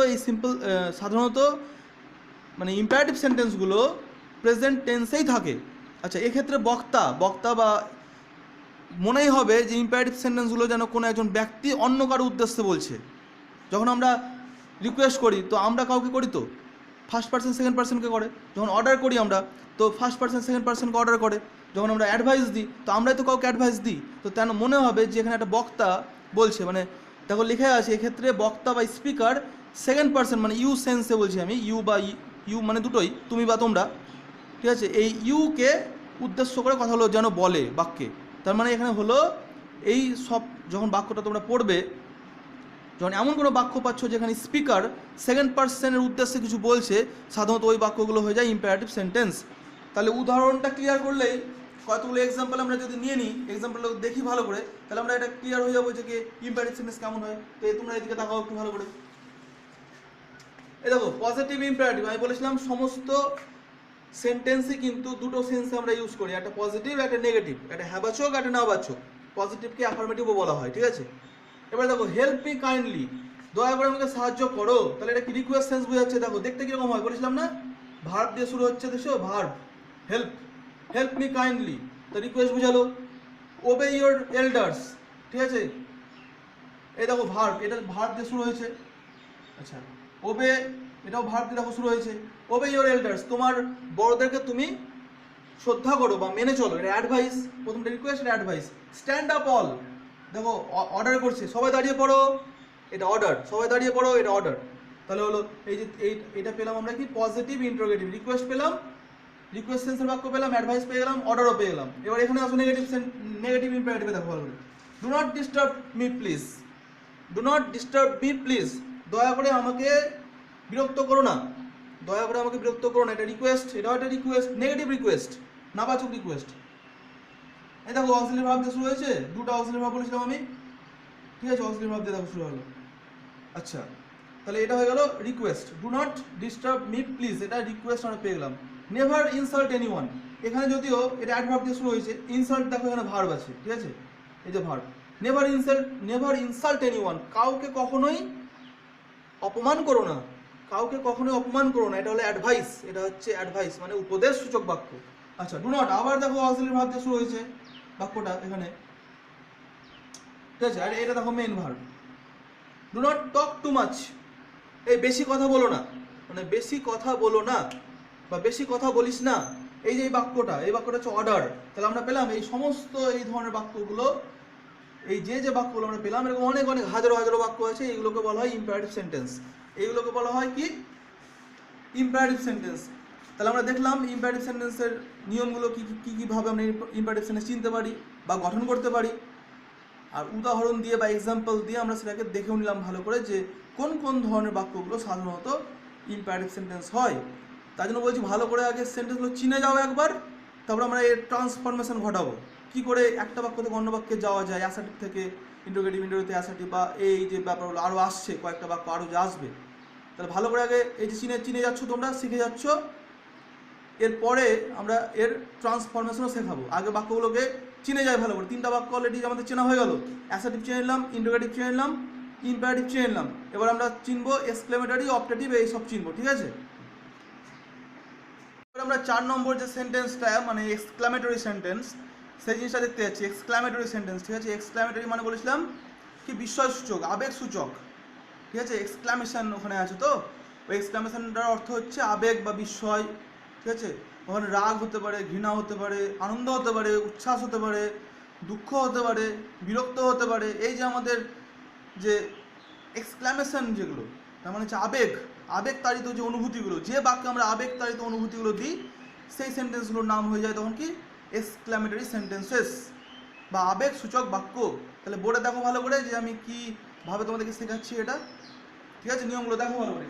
সাধারণত মানে ইম্পারেটিভ সেন্টেন্সগুলো প্রেজেন্ট টেন্সেই থাকে। আচ্ছা, এক্ষেত্রে বক্তা বা মনেই হবে যে ইম্পারেটিভ সেন্টেন্সগুলো যেন কোনো একজন ব্যক্তি অন্য কারো উদ্দেশ্যে বলছে। যখন আমরা রিকোয়েস্ট করি তো আমরা কাউকে করি, তো ফার্স্ট পার্সন সেকেন্ড পার্সনকে করে। যখন অর্ডার করি আমরা তো ফার্স্ট পার্সন সেকেন্ড পার্সনকে অর্ডার করে। যখন আমরা অ্যাডভাইস দিই তো আমরাই তো কাউকে অ্যাডভাইস দিই। তো তেন মনে হবে যে এখানে একটা বক্তা বলছে। মানে দেখো লেখা আছে এক্ষেত্রে বক্তা বা স্পিকার সেকেন্ড পার্সন মানে ইউ সেন্সে বলছি আমি, ইউ মানে দুটোই, তুমি বা তোমরা, ঠিক আছে। এই ইউকে উদ্দেশ্য করে কথা হলো যেন বলে বাক্যে। তার মানে এখানে হলো এই সব যখন বাক্যটা তোমরা পড়বে, যখন এমন কোনো বাক্য পাচ্ছ যেখানে স্পিকার সেকেন্ড পার্সনের উদ্দেশ্যে কিছু বলছে, সাধারণত ওই বাক্যগুলো হয়ে যায় ইম্পারেটিভ সেন্টেন্স। তাহলে উদাহরণটা ক্লিয়ার করলেই, কতগুলো এক্সাম্পল আমরা যদি নিয়ে নিই, এক্সাম্পলগুলো দেখি ভালো করে, তাহলে আমরা এটা ক্লিয়ার হয়ে যাবো যে কি ইম্পারেটিভ সেন্টেন্স কেমন হয়। তো তোমরা এদিকে তাকাও একটু ভালো করে। এই দেখো পজিটিভ ইম্পারেটিভ, আমি বলেছিলাম সমস্ত সেন্টেন্সই কিন্তু দুটো সেন্সে আমরা ইউজ করি, একটা পজিটিভ একটা নেগেটিভ, একটা হ্যাবাচক একটা নাবাচক। পজিটিভকে অ্যাফার্মেটিভও বলা হয়, ঠিক আছে। এবার দেখো হেল্প মি কাইন্ডলি, দয়া করে আমাকে সাহায্য করো, তাহলে এটা কি রিকোয়েস্ট সেন্স বোঝাচ্ছে। দেখো দেখতে কিরকম হয় বলেছিলাম না, ভার্ব দিয়ে শুরু হচ্ছে, দেখো ভার্ব, হেল্প মি কাইন্ডলি, তো রিকোয়েস্ট বোঝালো। ওবে ইয়োর এল্ডার্স, ঠিক আছে, এই দেখো ভার্ব, এটা ভার্ব দিয়ে শুরু হয়েছে। আচ্ছা, ওবে এটাও ভার্ব দিয়ে দেখো শুরু হয়েছে। ওবে ইয়োর এল্ডার্স, তোমার বড়দেরকে তুমি শ্রদ্ধা করো বা মেনে চলো, এটা অ্যাডভাইস। প্রথমটা রিকোয়েস্ট, এটা অ্যাডভাইস। স্ট্যান্ড আপ অল, দেখো অর্ডার করছে, সবাই দাঁড়িয়ে পড়ো, এটা অর্ডার, সবাই দাঁড়িয়ে পড়ো, এটা অর্ডার। তাহলে হলো এই যে এটা পেলাম আমরা কি পজিটিভ ইন্টারোগেটিভ, রিকোয়েস্ট পেলাম, রিকোয়েস্ট সেন্সের বাক্য পেলাম, অ্যাডভাইস পেয়ে গেলাম, অর্ডারও পেয়ে গেলাম। এবার এখানে আসো নেগেটিভ ইম্পারেটিভে দেখো ভালো করে। Do not disturb me please, do not disturb me please, দয়া করে আমাকে বিরক্ত করো না, দয়া করে আমাকে বিরক্ত করো না। এটা রিকোয়েস্ট, এটাও একটা রিকোয়েস্ট, নেগেটিভ রিকোয়েস্ট, নাবাচক রিকোয়েস্ট। এই দেখো অক্সিলারি ভার্ব দিয়ে শুরু হয়েছে, দুটো অক্সিলারি ভার্ব বলেছিলাম আমি, ঠিক আছে, অক্সিলারি ভার্ব দিয়ে দেখো শুরু হলো। আচ্ছা, তাহলে এটা হয়ে গেল request. Do not disturb me please, এটা রিকোয়েস্ট আমরা পেয়ে গেলাম। নেভার ইনসাল্ট এনিওয়ান, এখানে যদিও এটা অ্যাডভার্ব দিয়ে শুরু হয়েছে, ইনসাল্ট দেখো এখানে ভার্ব আছে, ঠিক আছে, এই যে ভার্ব। নেভার ইনসাল্ট এনিওয়ান, কাউকে কখনোই অপমান করো না, কাউকে কখনোই অপমান করো না, এটা হলো অ্যাডভাইস, এটা হচ্ছে অ্যাডভাইস মানে উপদেশ সূচক বাক্য। আচ্ছা, ডু নট আবার দেখো অক্সিলারি ভার্ব দিয়ে শুরু হয়েছে বাক্যটা এখানে, ঠিক আছে, আর এটা দেখো main verb. Do not talk too much, এই বেশি কথা বলো না, মানে বেশি কথা বলো না বা বেশি কথা বলিস না, এই যে এই বাক্যটা হচ্ছে অর্ডার। তাহলে আমরা পেলাম এই সমস্ত এই ধরনের বাক্যগুলো, এই যে বাক্যগুলো আমরা পেলাম, এরকম অনেক অনেক হাজারো হাজারো বাক্য আছে, এইগুলোকে বলা হয় ইম্পারেটিভ সেন্টেন্স, এইগুলোকে বলা হয় কি ইম্পারেটিভ সেন্টেন্স। তাহলে আমরা দেখলাম ইম্পারেটিভ সেন্টেন্সের নিয়মগুলো কীভাবে আমরা ইম্পারেটিভ সেন্টেন্স চিনতে পারি বা গঠন করতে পারি, আর উদাহরণ দিয়ে বা এক্সাম্পল দিয়ে আমরা সেটাকে দেখেও নিলাম ভালো করে যে কোন কোন ধরনের বাক্যগুলো সাধারণত ইম্পারেটিভ সেন্টেন্স হয়। তার জন্য বলছি ভালো করে আগে সেন্টেন্সগুলো চিনে যাও একবার, তারপর আমরা এর ট্রান্সফরমেশন ঘটাবো, কি করে একটা বাক্য থেকে অন্য বাক্যে যাওয়া যায়, অ্যাসার্টিভ থেকে ইন্টারোগেটিভ, ইন্টারোগেটিভ অ্যাসার্টিভ, বা এই যে ব্যাপারগুলো আরও আসছে, কয়েকটা বাক্য আরও যে আসবে। তাহলে ভালো করে আগে এই যে চিনে যাচ্ছ, তোমরা শিখে যাচ্ছ, এরপরে আমরা এর ট্রান্সফরমেশনও শেখাবো। আগে বাক্যগুলোকে চিনে যায় ভালো করে, তিনটা বাক্য অলরেডি আমাদের চেনা হয়ে গেল, অ্যাসার্টিভ চিনে নিলাম, ইন্টারোগেটিভ চিনে নিলাম, ইম্পারেটিভ চিনে নিলাম। এবার আমরা চিনবো এক্সক্লেমেটরি, অপটেটিভ, এইসব চিনবো, ঠিক আছে। এবার আমরা 4 নম্বর যে সেন্টেন্সটা মানে এক্সক্লামেটরি সেন্টেন্স, সেই জিনিসটা দেখতে যাচ্ছি। এক্সক্লামেটরি সেন্টেন্স, ঠিক আছে, এক্সক্লামেটরি মানে বলেছিলাম কি বিস্ময়সূচক, আবেগসূচক, ঠিক আছে, এক্সক্লামেশন ওখানে আছে, তো ওই এক্সক্লামেশনটার অর্থ হচ্ছে আবেগ বা বিস্ময়, ঠিক আছে। ওখানে রাগ হতে পারে, ঘৃণা হতে পারে, আনন্দ হতে পারে, উচ্ছ্বাস হতে পারে, দুঃখ হতে পারে, বিরক্ত হতে পারে। এই যে আমাদের যে এক্সক্লামেশন যেগুলো, তার মানে হচ্ছে আবেগ তাড়িত যে অনুভূতিগুলো, যে বাক্যে আমরা আবেগ তাড়িত অনুভূতিগুলো দিই, সেই সেন্টেন্সগুলোর নাম হয়ে যায় তখন কি এক্সক্লামেটরি সেন্টেন্সেস বা আবেগ সূচক বাক্য। তাহলে বোর্ডে দেখো ভালো করে যে আমি কীভাবে তোমাদেরকে শেখাচ্ছি এটা, ঠিক আছে, নিয়মগুলো দেখো ভালো করে।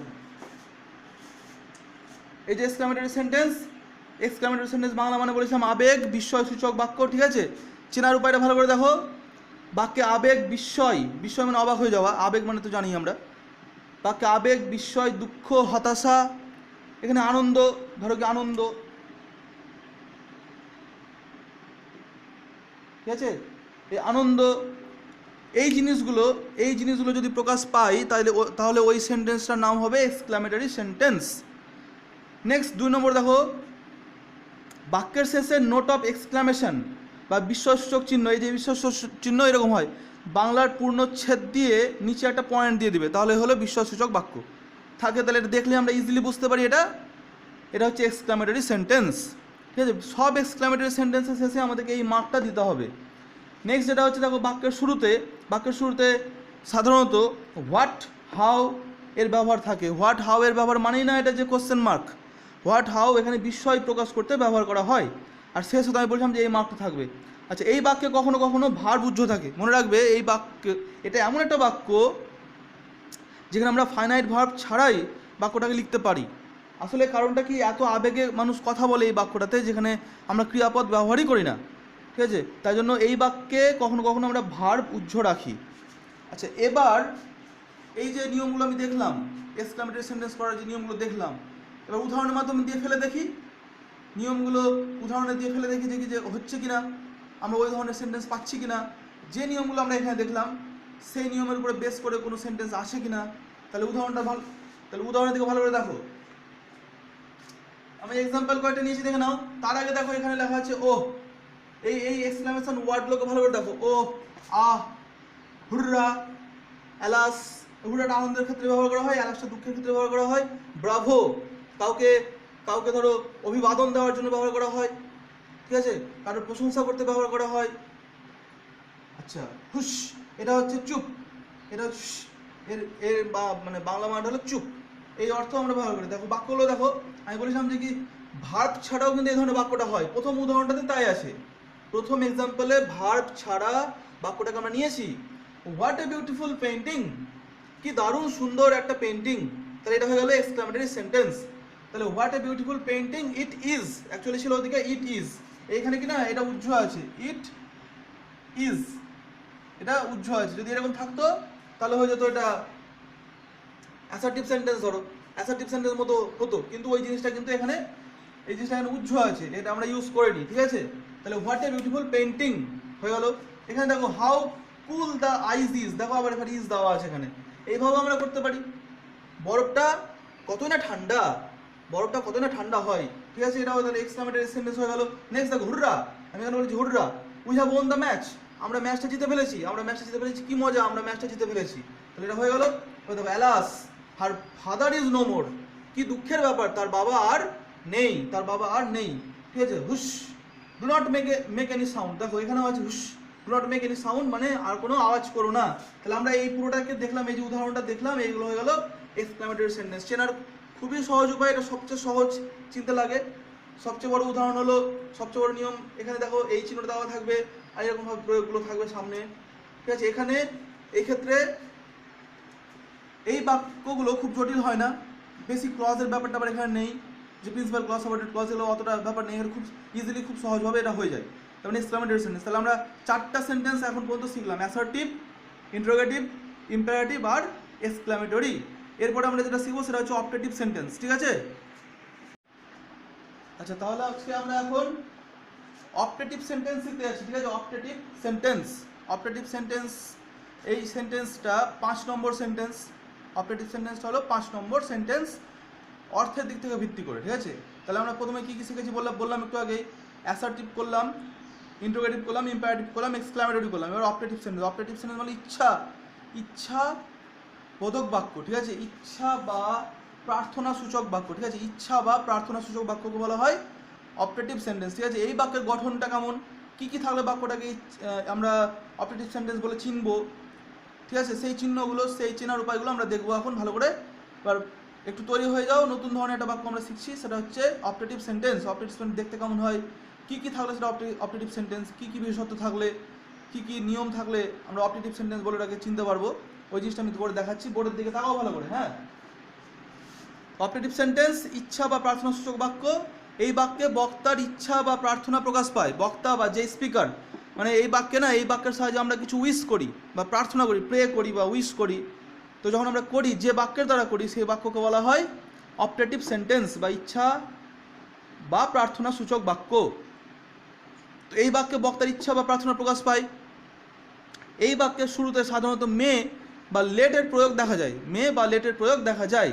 এই যে এক্সক্লামেটরি সেন্টেন্স বাংলা মানে বলেছিলাম আবেগ বিস্ময় সূচক বাক্য, ঠিক আছে। চেনার উপায়টা ভালো করে দেখো, বাক্যে আবেগ বিস্ময় মানে অবাক হয়ে যাওয়া, আবেগ মানে তো জানি আমরা, বাক্যে আবেগ বিস্ময় দুঃখ হতাশা, এখানে আনন্দ, ধরো কি আনন্দ, ঠিক আছে, এই আনন্দ, এই জিনিসগুলো যদি প্রকাশ পাই তাহলে ওই সেন্টেন্সটার নাম হবে এক্সক্লামেটরি সেন্টেন্স। নেক্সট 2 নম্বর দেখো, বাক্যের শেষে নোট অফ এক্সক্লামেশন বা বিস্ময়সূচক চিহ্ন, এই যে বিস্ময়সূচক চিহ্ন এরকম হয়, বাংলার পূর্ণচ্ছেদ দিয়ে নিচে একটা পয়েন্ট দিয়ে দিবে, তাহলে হলো বিস্ময়সূচক বাক্য থাকে। তাহলে এটা দেখলে আমরা ইজিলি বুঝতে পারি এটা হচ্ছে এক্সক্লামেটরি সেন্টেন্স, ঠিক আছে। সব এক্সক্লামেটরি সেন্টেন্সের শেষে আমাদেরকে এই মার্কটা দিতে হবে। নেক্সট যেটা হচ্ছে দেখো, বাক্যের শুরুতে সাধারণত হোয়াট হাউ এর ব্যবহার থাকে। হোয়াট হাউ এর ব্যবহার মানেই না এটা যে কোশ্চেন মার্ক, হোয়াট হাউ এখানে বিস্ময় প্রকাশ করতে ব্যবহার করা হয়। আর শেষ হতে আমি বলছিলাম যে এই মার্কটা থাকবে। আচ্ছা, এই বাক্যে কখনো কখনো ভার্ব উজ্জ্ব থাকে, মনে রাখবে এই বাক্যে, এটা এমন একটা বাক্য যেখানে আমরা ফাইনাইট ভার্ব ছাড়াই বাক্যটাকে লিখতে পারি। আসলে কারণটা কি, এত আবেগে মানুষ কথা বলে এই বাক্যটাতে, যেখানে আমরা ক্রিয়াপদ ব্যবহারই করি না, ঠিক আছে। তাই জন্য এই বাক্যে কখনো কখনো আমরা ভার্ব উজ্জ্ব রাখি। আচ্ছা, এবার এই যে নিয়মগুলো আমি দেখলাম, এক্সক্লামেটরি সেন্টেন্স করার যে নিয়মগুলো দেখলাম, এবার উদাহরণের মাধ্যমে দিয়ে ফেলে দেখি, নিয়মগুলো উদাহরণে দিয়ে ফেলে দেখি যে হচ্ছে কিনা, আমরা ওই ধরনের সেন্টেন্স পাচ্ছি কিনা। যে নিয়মগুলো আমরা এখানে দেখলাম সেই নিয়মের উপরে বেস করে কোনো সেন্টেন্স আসে কিনা। তাহলে উদাহরণের দিকে ভালো করে দেখো, আমি এক্সাম্পল কয়েকটা নিয়েছি, দেখে নাও। তার আগে দেখো এখানে লেখা আছে ও, এই এক্সক্লামেশন ওয়ার্ডগুলোকে ভালো করে দেখো, ও, আহ, হুররা, অ্যালাস, হুররাটা আনন্দের ক্ষেত্রে ব্যবহার করা হয়, অ্যালাসটা দুঃখের ক্ষেত্রে ব্যবহার করা হয়, ব্রাভো কাউকে ধরো অভিবাদন দেওয়ার জন্য ব্যবহার করা হয়, ঠিক আছে, কারোর প্রশংসা করতে ব্যবহার করা হয়। আচ্ছা, হুশ, এটা হচ্ছে চুপ, এটা এর মানে বাংলা মান হলো চুপ, এই অর্থ আমরা ব্যবহার করি। দেখো বাক্যগুলো দেখো, আমি বলেছিলাম যে কি ভার্ব ছাড়াও কিন্তু এই ধরনের বাক্যটা হয়। প্রথম উদাহরণটাতে তাই আছে, প্রথম এক্সাম্পলে ভার্ব ছাড়া বাক্যটাকে আমরা নিয়েছি। হোয়াট এ বিউটিফুল পেন্টিং, কি দারুণ সুন্দর একটা পেন্টিং, তাহলে এটা হয়ে গেল এক্সক্লামেটরি সেন্টেন্স। তাহলে what a beautiful painting it is, actually ছিল ওদিকে ইট ইজ, এইখানে কি না এটা উজ্জ আছে, ইট ইজ, এটা উজ্জ আছে। যদি এরকম থাকতো তাহলে হয়ে যেত এটা অ্যাসার্টিভ সেন্টেন্স, ধরো অ্যাসার্টিভ সেন্টেন্স মতো হতো, কিন্তু ওই জিনিসটা কিন্তু এখানে, এই জিনিসটা এখানে উজ্জ আছে, এটা আমরা ইউজ করিনি, ঠিক আছে। তাহলে হোয়াট এ বিউটিফুল পেন্টিং হয়ে গেল। এখানে দেখো how cool the ice is, দেখো আবার এখানে ইজ দেওয়া আছে এখানে, এইভাবে আমরা করতে পারি। বরফটা কতই না ঠান্ডা, বরফটা কতই না ঠান্ডা হয়, ঠিক আছে, এটা তাহলে এক্সক্লামেটরি সেন্টেন্স হয়ে গেল। নেক্সট দেখো হুররা, আমি এখানে বলছি হুররা, we have won the match, আমরা ম্যাচটা জিতে ফেলেছি, আমরা ম্যাচটা জিতে ফেলেছি, কি মজা, আমরা ম্যাচটা জিতে ফেলেছি, তাহলে এটা হয়ে গেল। দেখো alas her father is no more, কি দুঃখের ব্যাপার, তার বাবা আর নেই, তার বাবা আর নেই, ঠিক আছে। হুশ do not make any sound, দেখো এখানেও আছে হুশ do not make any sound, মানে আর কোনো আওয়াজ করো না। তাহলে আমরা এই পুরোটাকে দেখলাম, এই যে উদাহরণটা দেখলাম, এইগুলো হয়ে গেল এক্সক্লামেটরি সেন্টেন্স। চেনার খুবই সহজ উপায়, এটা সবচেয়ে সহজ চিনতে লাগে। সবচেয়ে বড় উদাহরণ হলো, সবচেয়ে বড় নিয়ম, এখানে দেখো এই চিহ্নটা দেওয়া থাকবে আর এরকমভাবে প্রয়োগগুলো থাকবে সামনে, ঠিক আছে। এখানে এই ক্ষেত্রে এই বাক্যগুলো খুব জটিল হয় না, বেশি ক্লজের ব্যাপারটা আবার এখানে নেই, যে প্রিন্সিপাল ক্লজ সাবঅর্ডিনেট ক্লজ এগুলো অতটা ব্যাপার নেই, এর খুব ইজিলি খুব সহজভাবে এটা হয়ে যায়। তার মানে এক্সক্লামেটরি সেন্টেন্স, তাহলে আমরা 4টা সেন্টেন্স এখন পর্যন্ত শিখলাম, অ্যাসার্টিভ, ইন্টারোগেটিভ, ইম্পারেটিভ আর এক্সক্লামেটরি। এরপরে আমরা যেটা শিখবো সেটা হচ্ছে অপটেটিভ সেন্টেন্স, ঠিক আছে। আচ্ছা তাহলে আজকে আমরা এখন অপটেটিভ সেন্টেন্স শিখতে যাচ্ছি, ঠিক আছে। অপটেটিভ সেন্টেন্স, অপটেটিভ সেন্টেন্স, এই সেন্টেন্সটা 5 নম্বর সেন্টেন্স। অপটেটিভ সেন্টেন্সটা হলো 5 নম্বর সেন্টেন্স অর্থের দিক থেকে ভিত্তি করে, ঠিক আছে। তাহলে আমরা প্রথমে কী কী শিখেছি বললাম একটু আগেই, অ্যাসার্টিভ করলাম, ইন্টারোগেটিভ করলাম, ইম্পারেটিভ করলাম, এক্সক্লামেটরি করলাম। এবার অপটেটিভ সেন্টেন্স, অপটেটিভ সেন্টেন্স মানে ইচ্ছা বোধক বাক্য, ঠিক আছে, ইচ্ছা বা প্রার্থনা সূচক বাক্য, ঠিক আছে, ইচ্ছা বা প্রার্থনা সূচক বাক্যকে বলা হয় অপটেটিভ সেন্টেন্স, ঠিক আছে। এই বাক্যের গঠনটা কেমন, কী কী থাকলে বাক্যটাকে আমরা অপটেটিভ সেন্টেন্স বলে চিনবো, ঠিক আছে, সেই চিহ্নগুলো, সেই চেনার উপায়গুলো আমরা দেখবো এখন ভালো করে। এবার একটু তৈরি হয়ে যাও, নতুন ধরনের একটা বাক্য আমরা শিখছি, সেটা হচ্ছে অপটেটিভ সেন্টেন্স। অপটেটিভ সেন্টেন্স দেখতে কেমন হয়, কী কী থাকলে সেটা অপটেটিভ সেন্টেন্স, কী কী বিশেষত্ব থাকলে, কী কী নিয়ম থাকলে আমরা অপটেটিভ সেন্টেন্স বলে এটাকে চিনতে পারবো, ওই জিনিসটা আমি করে দেখাচ্ছি। বোর্ডের দিকে তাকাও ভালো করে, হ্যাঁ। অপটেটিভ সেন্টেন্স, ইচ্ছা বা প্রার্থনা সূচক বাক্য। এই বাক্যে বক্তার ইচ্ছা বা প্রার্থনা প্রকাশ পায়, বক্তা বা যে স্পিকার, মানে এই বাক্যে না, এই বাক্যের সাহায্যে আমরা কিছু উইশ করি বা প্রার্থনা করি, প্রে করি বা উইশ করি। তো যখন আমরা করি, যে বাক্যের দ্বারা করি, সেই বাক্যকে বলা হয় অপটেটিভ সেন্টেন্স বা ইচ্ছা বা প্রার্থনা সূচক বাক্য। তো এই বাক্যে বক্তার ইচ্ছা বা প্রার্থনা প্রকাশ পায়। এই বাক্যের শুরুতে সাধারণত মে বা লেটের প্রয়োগ দেখা যায়, মে বা লেটের প্রয়োগ দেখা যায়।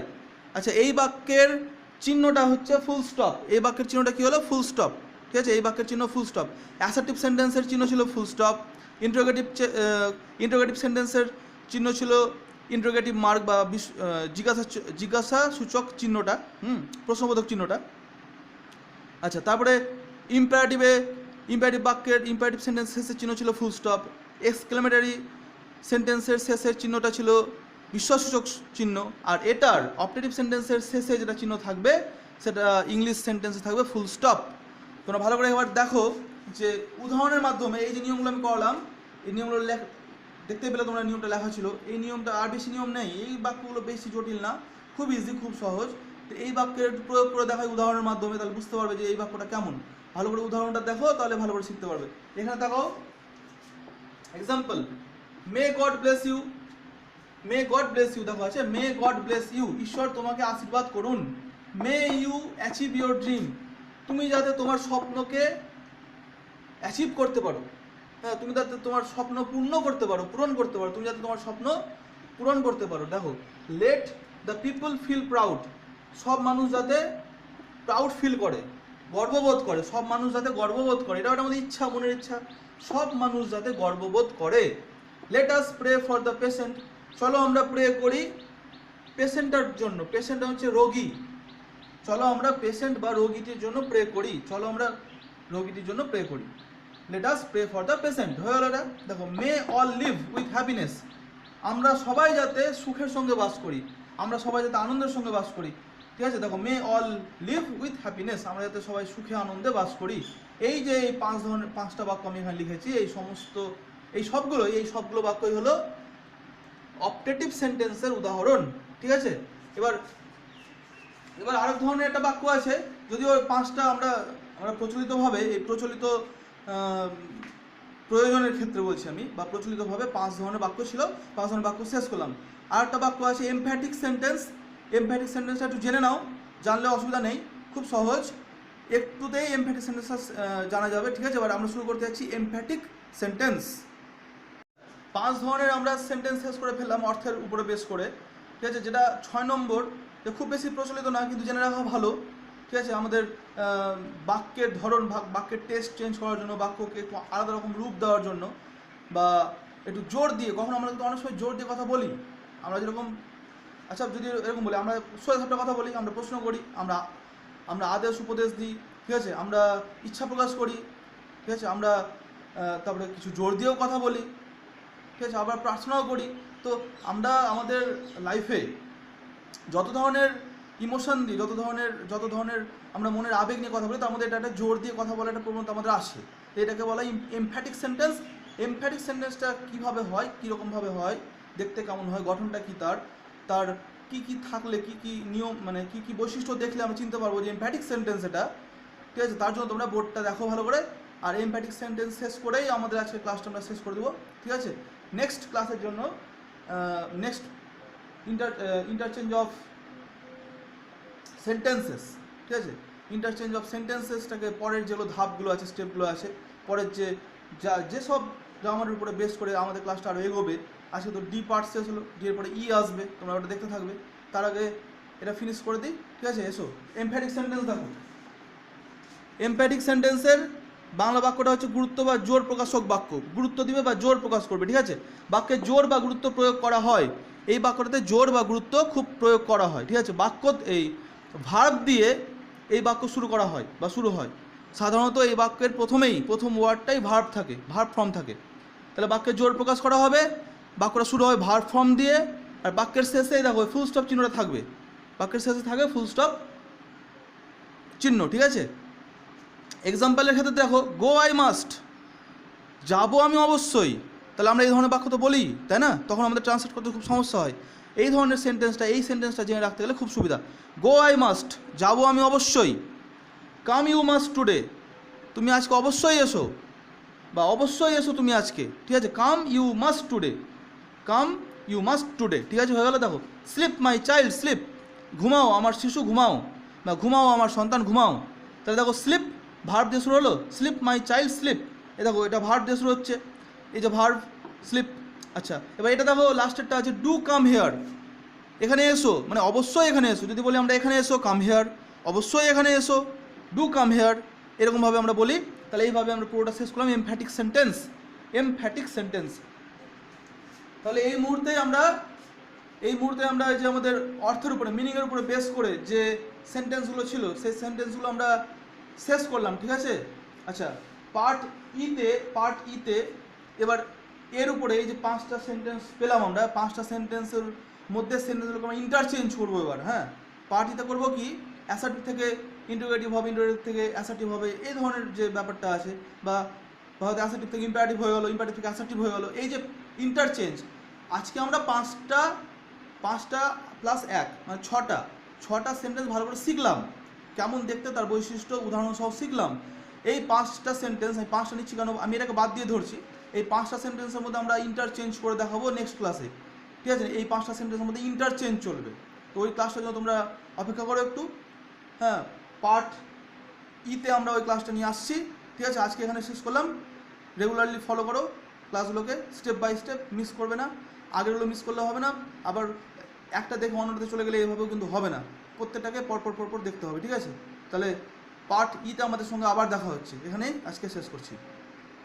আচ্ছা, এই বাক্যের চিহ্নটা হচ্ছে ফুল স্টপ, এই বাক্যের চিহ্নটা কী হলো, ফুল স্টপ, ঠিক আছে, এই বাক্যের চিহ্ন ফুল স্টপ। অ্যাসার্টিভ সেন্টেন্সের চিহ্ন ছিল ফুল স্টপ, ইন্টারোগেটিভ সেন্টেন্সের চিহ্ন ছিল ইন্টারোগেটিভ মার্ক বা জিজ্ঞাসা সূচক চিহ্নটা, প্রশ্নবোধক চিহ্নটা। আচ্ছা, তারপরে ইম্পারেটিভ বাক্যের ইম্পারেটিভ সেন্টেন্স শেষের চিহ্ন ছিল ফুল স্টপ। এক্সক্লেমেটরি সেন্টেন্সের শেষের চিহ্নটা ছিল বিস্ময়সূচক চিহ্ন। আর এটার অপটেটিভ সেন্টেন্সের শেষে যেটা চিহ্ন থাকবে সেটা ইংলিশ সেন্টেন্সে থাকবে ফুল স্টপ। তোমরা ভালো করে এবার দেখো যে উদাহরণের মাধ্যমে এই যে নিয়মগুলো আমি করলাম, এই নিয়মগুলো দেখতে পেলে তোমরা নিয়মটা লেখা ছিল, এই নিয়মটা আর বেশি নিয়ম নেই, এই বাক্যগুলো বেশি জটিল না, খুব ইজি, খুব সহজ। তো এই বাক্যের প্রয়োগ করে দেখাই উদাহরণের মাধ্যমে, তাহলে বুঝতে পারবে যে এই বাক্যটা কেমন। ভালো করে উদাহরণটা দেখো, তাহলে ভালো করে শিখতে পারবে। এখানে দেখো example, may God bless you, may God bless you, দেখো আছে মে গড ব্লেস ইউ, ঈশ্বর তোমাকে আশীর্বাদ করুন। May you achieve your dream, তুমি যাতে তোমার স্বপ্নকে অ্যাচিভ করতে পারো, হ্যাঁ, তুমি যাতে তোমার স্বপ্ন পূরণ করতে পারো, তুমি যাতে তোমার স্বপ্ন পূরণ করতে পারো। দেখো let the people feel proud, সব মানুষ যাতে প্রাউড ফিল করে, গর্ববোধ করে, সব মানুষ যাতে গর্ববোধ করে, এটা আমাদের ইচ্ছা, মনের ইচ্ছা, সব মানুষ যাতে গর্ববোধ করে। Let us pray for the patient, চলো আমরা প্রে করি পেশেন্টার জন্য, পেশেন্টটা হচ্ছে রোগী, চলো আমরা পেশেন্ট বা রোগীটির জন্য প্রে করি, চলো আমরা রোগীটির জন্য প্রে করি। Let us pray for the patient হয়ে গেল এটা। দেখো may all live with happiness, আমরা সবাই যাতে সুখের সঙ্গে বাস করি, আমরা সবাই যাতে আনন্দের সঙ্গে বাস করি, ঠিক আছে। দেখো, may all live with happiness, আমরা যাতে সবাই সুখে আনন্দে বাস করি। এই যে এই 5টা বাক্য আমি এখানে লিখেছি, এই সবগুলো বাক্যই হলো অপটেটিভ সেন্টেন্সের উদাহরণ, ঠিক আছে। এবার আরেক ধরনের একটা বাক্য আছে, যদিও 5টা আমরা প্রচলিতভাবে এই প্রচলিত প্রয়োজনের ক্ষেত্রে বলছি আমি, বা প্রচলিতভাবে 5 ধরনের বাক্য ছিল, 5 ধরনের বাক্য শেষ করলাম। আর একটা বাক্য আছে এমফ্যাটিক সেন্টেন্স। এমফ্যাটিক সেন্টেন্সটা একটু জেনে নাও, জানলে অসুবিধা নেই, খুব সহজ, একটুতেই এমফ্যাটিক সেন্টেন্সটা জানা যাবে, ঠিক আছে। এবার আমরা শুরু করতে যাচ্ছি এমফ্যাটিক সেন্টেন্স। 5 ধরনের আমরা সেন্টেন্স শেষ করে ফেললাম অর্থের উপরে বেস করে, ঠিক আছে। যেটা 6 নম্বর, খুব বেশি প্রচলিত না, কিন্তু জেনে রাখা ভালো, ঠিক আছে। আমাদের বাক্যের ধরন, বাক্যের টেস্ট চেঞ্জ করার জন্য, বাক্যকে একটু আলাদা রকম রূপ দেওয়ার জন্য, বা একটু জোর দিয়ে, কখন আমরা কিন্তু অনেক সময় জোর দিয়ে কথা বলি, আমরা যেরকম, আচ্ছা যদি এরকম বলি, আমরা সোজা সাপটা কথা বলি, আমরা প্রশ্ন করি, আমরা আদেশ উপদেশ দিই, ঠিক আছে, আমরা ইচ্ছা প্রকাশ করি, ঠিক আছে, আমরা তারপরে কিছু জোর দিয়েও কথা বলি, ঠিক আছে, আবার প্রার্থনাও করি। তো আমরা আমাদের লাইফে যত ধরনের ইমোশন দিই, যত ধরনের আমরা মনের আবেগ নিয়ে কথা বলি, তার মধ্যে এটা একটা জোর দিয়ে কথা বলার একটা প্রবণতা আমাদের আসে। তো এটাকে বলা হয় এমফ্যাটিক সেন্টেন্স। এমফ্যাটিক সেন্টেন্সটা কীভাবে হয়, কীরকমভাবে হয়, দেখতে কেমন হয়, গঠনটা কী, তার কী থাকলে কী নিয়ম, মানে কী বৈশিষ্ট্য দেখলে আমরা চিনতে পারবো যে এমফ্যাটিক সেন্টেন্স এটা, ঠিক আছে। তার জন্য তোমরা বোর্ডটা দেখো ভালো করে, আর এমফ্যাটিক সেন্টেন্স শেষ করেই আমাদের আজকে ক্লাসটা আমরা শেষ করে দেবো, ঠিক আছে। নেক্সট ক্লাসের জন্য নেক্সট ইন্টারচেঞ্জ অফ সেন্টেন্সেস, ঠিক আছে। ইন্টারচেঞ্জ অফ সেন্টেন্সেসটাকে পরের যেগুলো ধাপগুলো আছে, স্টেপগুলো আছে, পরের যেসব গ্রামারের উপরে বেস করে আমাদের ক্লাসটা আরও এগোবে। আজকে তো ডি পার্ট শেষ হলো, ডি এর পরে ই আসবে, তোমরা ওটা দেখতে থাকবে। তার আগে এটা ফিনিশ করে দিই, ঠিক আছে। এসো, এমফ্যাটিক সেন্টেন্স দেখো। এমফ্যাটিক সেন্টেন্সের বাংলা বাক্যটা হচ্ছে গুরুত্ব বা জোর প্রকাশক বাক্য। গুরুত্ব দিবে বা জোর প্রকাশ করবে, ঠিক আছে। বাক্যে জোর বা গুরুত্ব প্রয়োগ করা হয়, এই বাক্যটাতে জোর বা গুরুত্ব খুব প্রয়োগ করা হয়, ঠিক আছে। বাক্য এই ভার্ব দিয়ে এই বাক্য শুরু করা হয় বা শুরু হয়। সাধারণত এই বাক্যের প্রথম ওয়ার্ডটাই ভার্ব থাকে, ভার্ব ফর্ম থাকে। তাহলে বাক্যে জোর প্রকাশ করা হবে, বাক্যটা শুরু হয় ভার্ব ফর্ম দিয়ে, আর বাক্যের শেষে দেখো ফুল স্টপ চিহ্নটা থাকবে, বাক্যের শেষে থাকে ফুল স্টপ চিহ্ন, ঠিক আছে। এক্সাম্পলের ক্ষেত্রে দেখো, গো আই মাস্ট, যাবো আমি অবশ্যই। তাহলে আমরা এই ধরনের বাক্য তো বলি, তাই না, তখন আমাদের ট্রান্সলেট করতে খুব সমস্যা হয়। এই ধরনের এই সেন্টেন্সটা জেনে রাখতে গেলে খুব সুবিধা। গো আই মাস্ট, যাবো আমি অবশ্যই। কাম ইউ মাস্ট টুডে, তুমি আজকে অবশ্যই এসো, বা অবশ্যই এসো তুমি আজকে, ঠিক আছে। Come you must today, come you must today, ঠিক আছে, হয়ে গেল। দেখো, স্লিপ মাই চাইল্ড স্লিপ, ঘুমাও আমার শিশু ঘুমাও, বা ঘুমাও আমার সন্তান ঘুমাও। তাহলে দেখো, স্লিপ ভার্ব দিয়ে শুরু হলো, স্লিপ মাই চাইল্ড স্লিপ, এ দেখো এটা ভার্ব দিয়ে শুরু হচ্ছে, এই যে ভার্ব স্লিপ। আচ্ছা, এবার এটা দেখো লাস্টেরটা আছে ডু কাম হেয়ার, এখানে এসো, মানে অবশ্যই এখানে এসো। যদি বলি আমরা এখানে এসো, কাম হেয়ার, অবশ্যই এখানে এসো, ডু কাম হেয়ার, এরকমভাবে আমরা বলি। তাহলে এইভাবে আমরা পুরোটা শেষ করলাম এমফ্যাটিক সেন্টেন্স। Emphatic sentence. তাহলে এই মুহূর্তে আমরা এই যে আমাদের অর্থের উপরে, মিনিংয়ের উপরে বেস করে যে সেন্টেন্সগুলো ছিল, সেই সেন্টেন্সগুলো আমরা শেষ করলাম, ঠিক আছে। আচ্ছা, পার্ট ইতে এবার এর উপরে এই যে 5টা সেন্টেন্স পেলাম আমরা, 5টা সেন্টেন্সের মধ্যে সেন্টেন্সগুলোকে আমরা ইন্টারচেঞ্জ করবো এবার। হ্যাঁ, পার্ট ইতে করবো কি, অ্যাসার্টিভ থেকে ইন্টারোগেটিভ হবে, ইন্টারোগেটিভ থেকে অ্যাসার্টিভ হবে, এই ধরনের যে ব্যাপারটা আছে, বা হয়তো অ্যাসার্টিভ থেকে ইম্পারেটিভ হয়ে গেলো, ইম্পারেটিভ থেকে অ্যাসার্টিভ হয়ে গেলো, এই যে ইন্টারচেঞ্জ। আজকে আমরা 5টা প্লাস 1 মানে 6টা সেন্টেন্স ভালো করে শিখলাম, কেমন দেখতে, তার বৈশিষ্ট্য, উদাহরণ সহ শিখলাম। এই 5টা সেন্টেন্স, আমি 5টা নিচ্ছি কেন, আমি এটাকে বাদ দিয়ে ধরছি। এই 5টা সেন্টেন্সের মধ্যে আমরা ইন্টারচেঞ্জ করে দেখাবো নেক্সট ক্লাসে, ঠিক আছে। এই 5টা সেন্টেন্সের মধ্যে ইন্টারচেঞ্জ চলবে, তো ওই ক্লাসটার জন্য তোমরা অপেক্ষা করো একটু। হ্যাঁ, পার্ট ইতে আমরা ওই ক্লাসটা নিয়ে আসছি, ঠিক আছে। আজকে এখানে শেষ করলাম। রেগুলারলি ফলো করো ক্লাসগুলোকে, স্টেপ বাই স্টেপ, মিস করবে না। আগেরগুলো মিস করলে হবে না, আবার একটা দেখে অন্যটাতে চলে গেলে এভাবেও কিন্তু হবে না, প্রত্যেকটাকে পরপর দেখতে হবে, ঠিক আছে। তাহলে পার্ট ইতে আমাদের সঙ্গে আবার দেখা হচ্ছে, এখানেই আজকে শেষ করছি।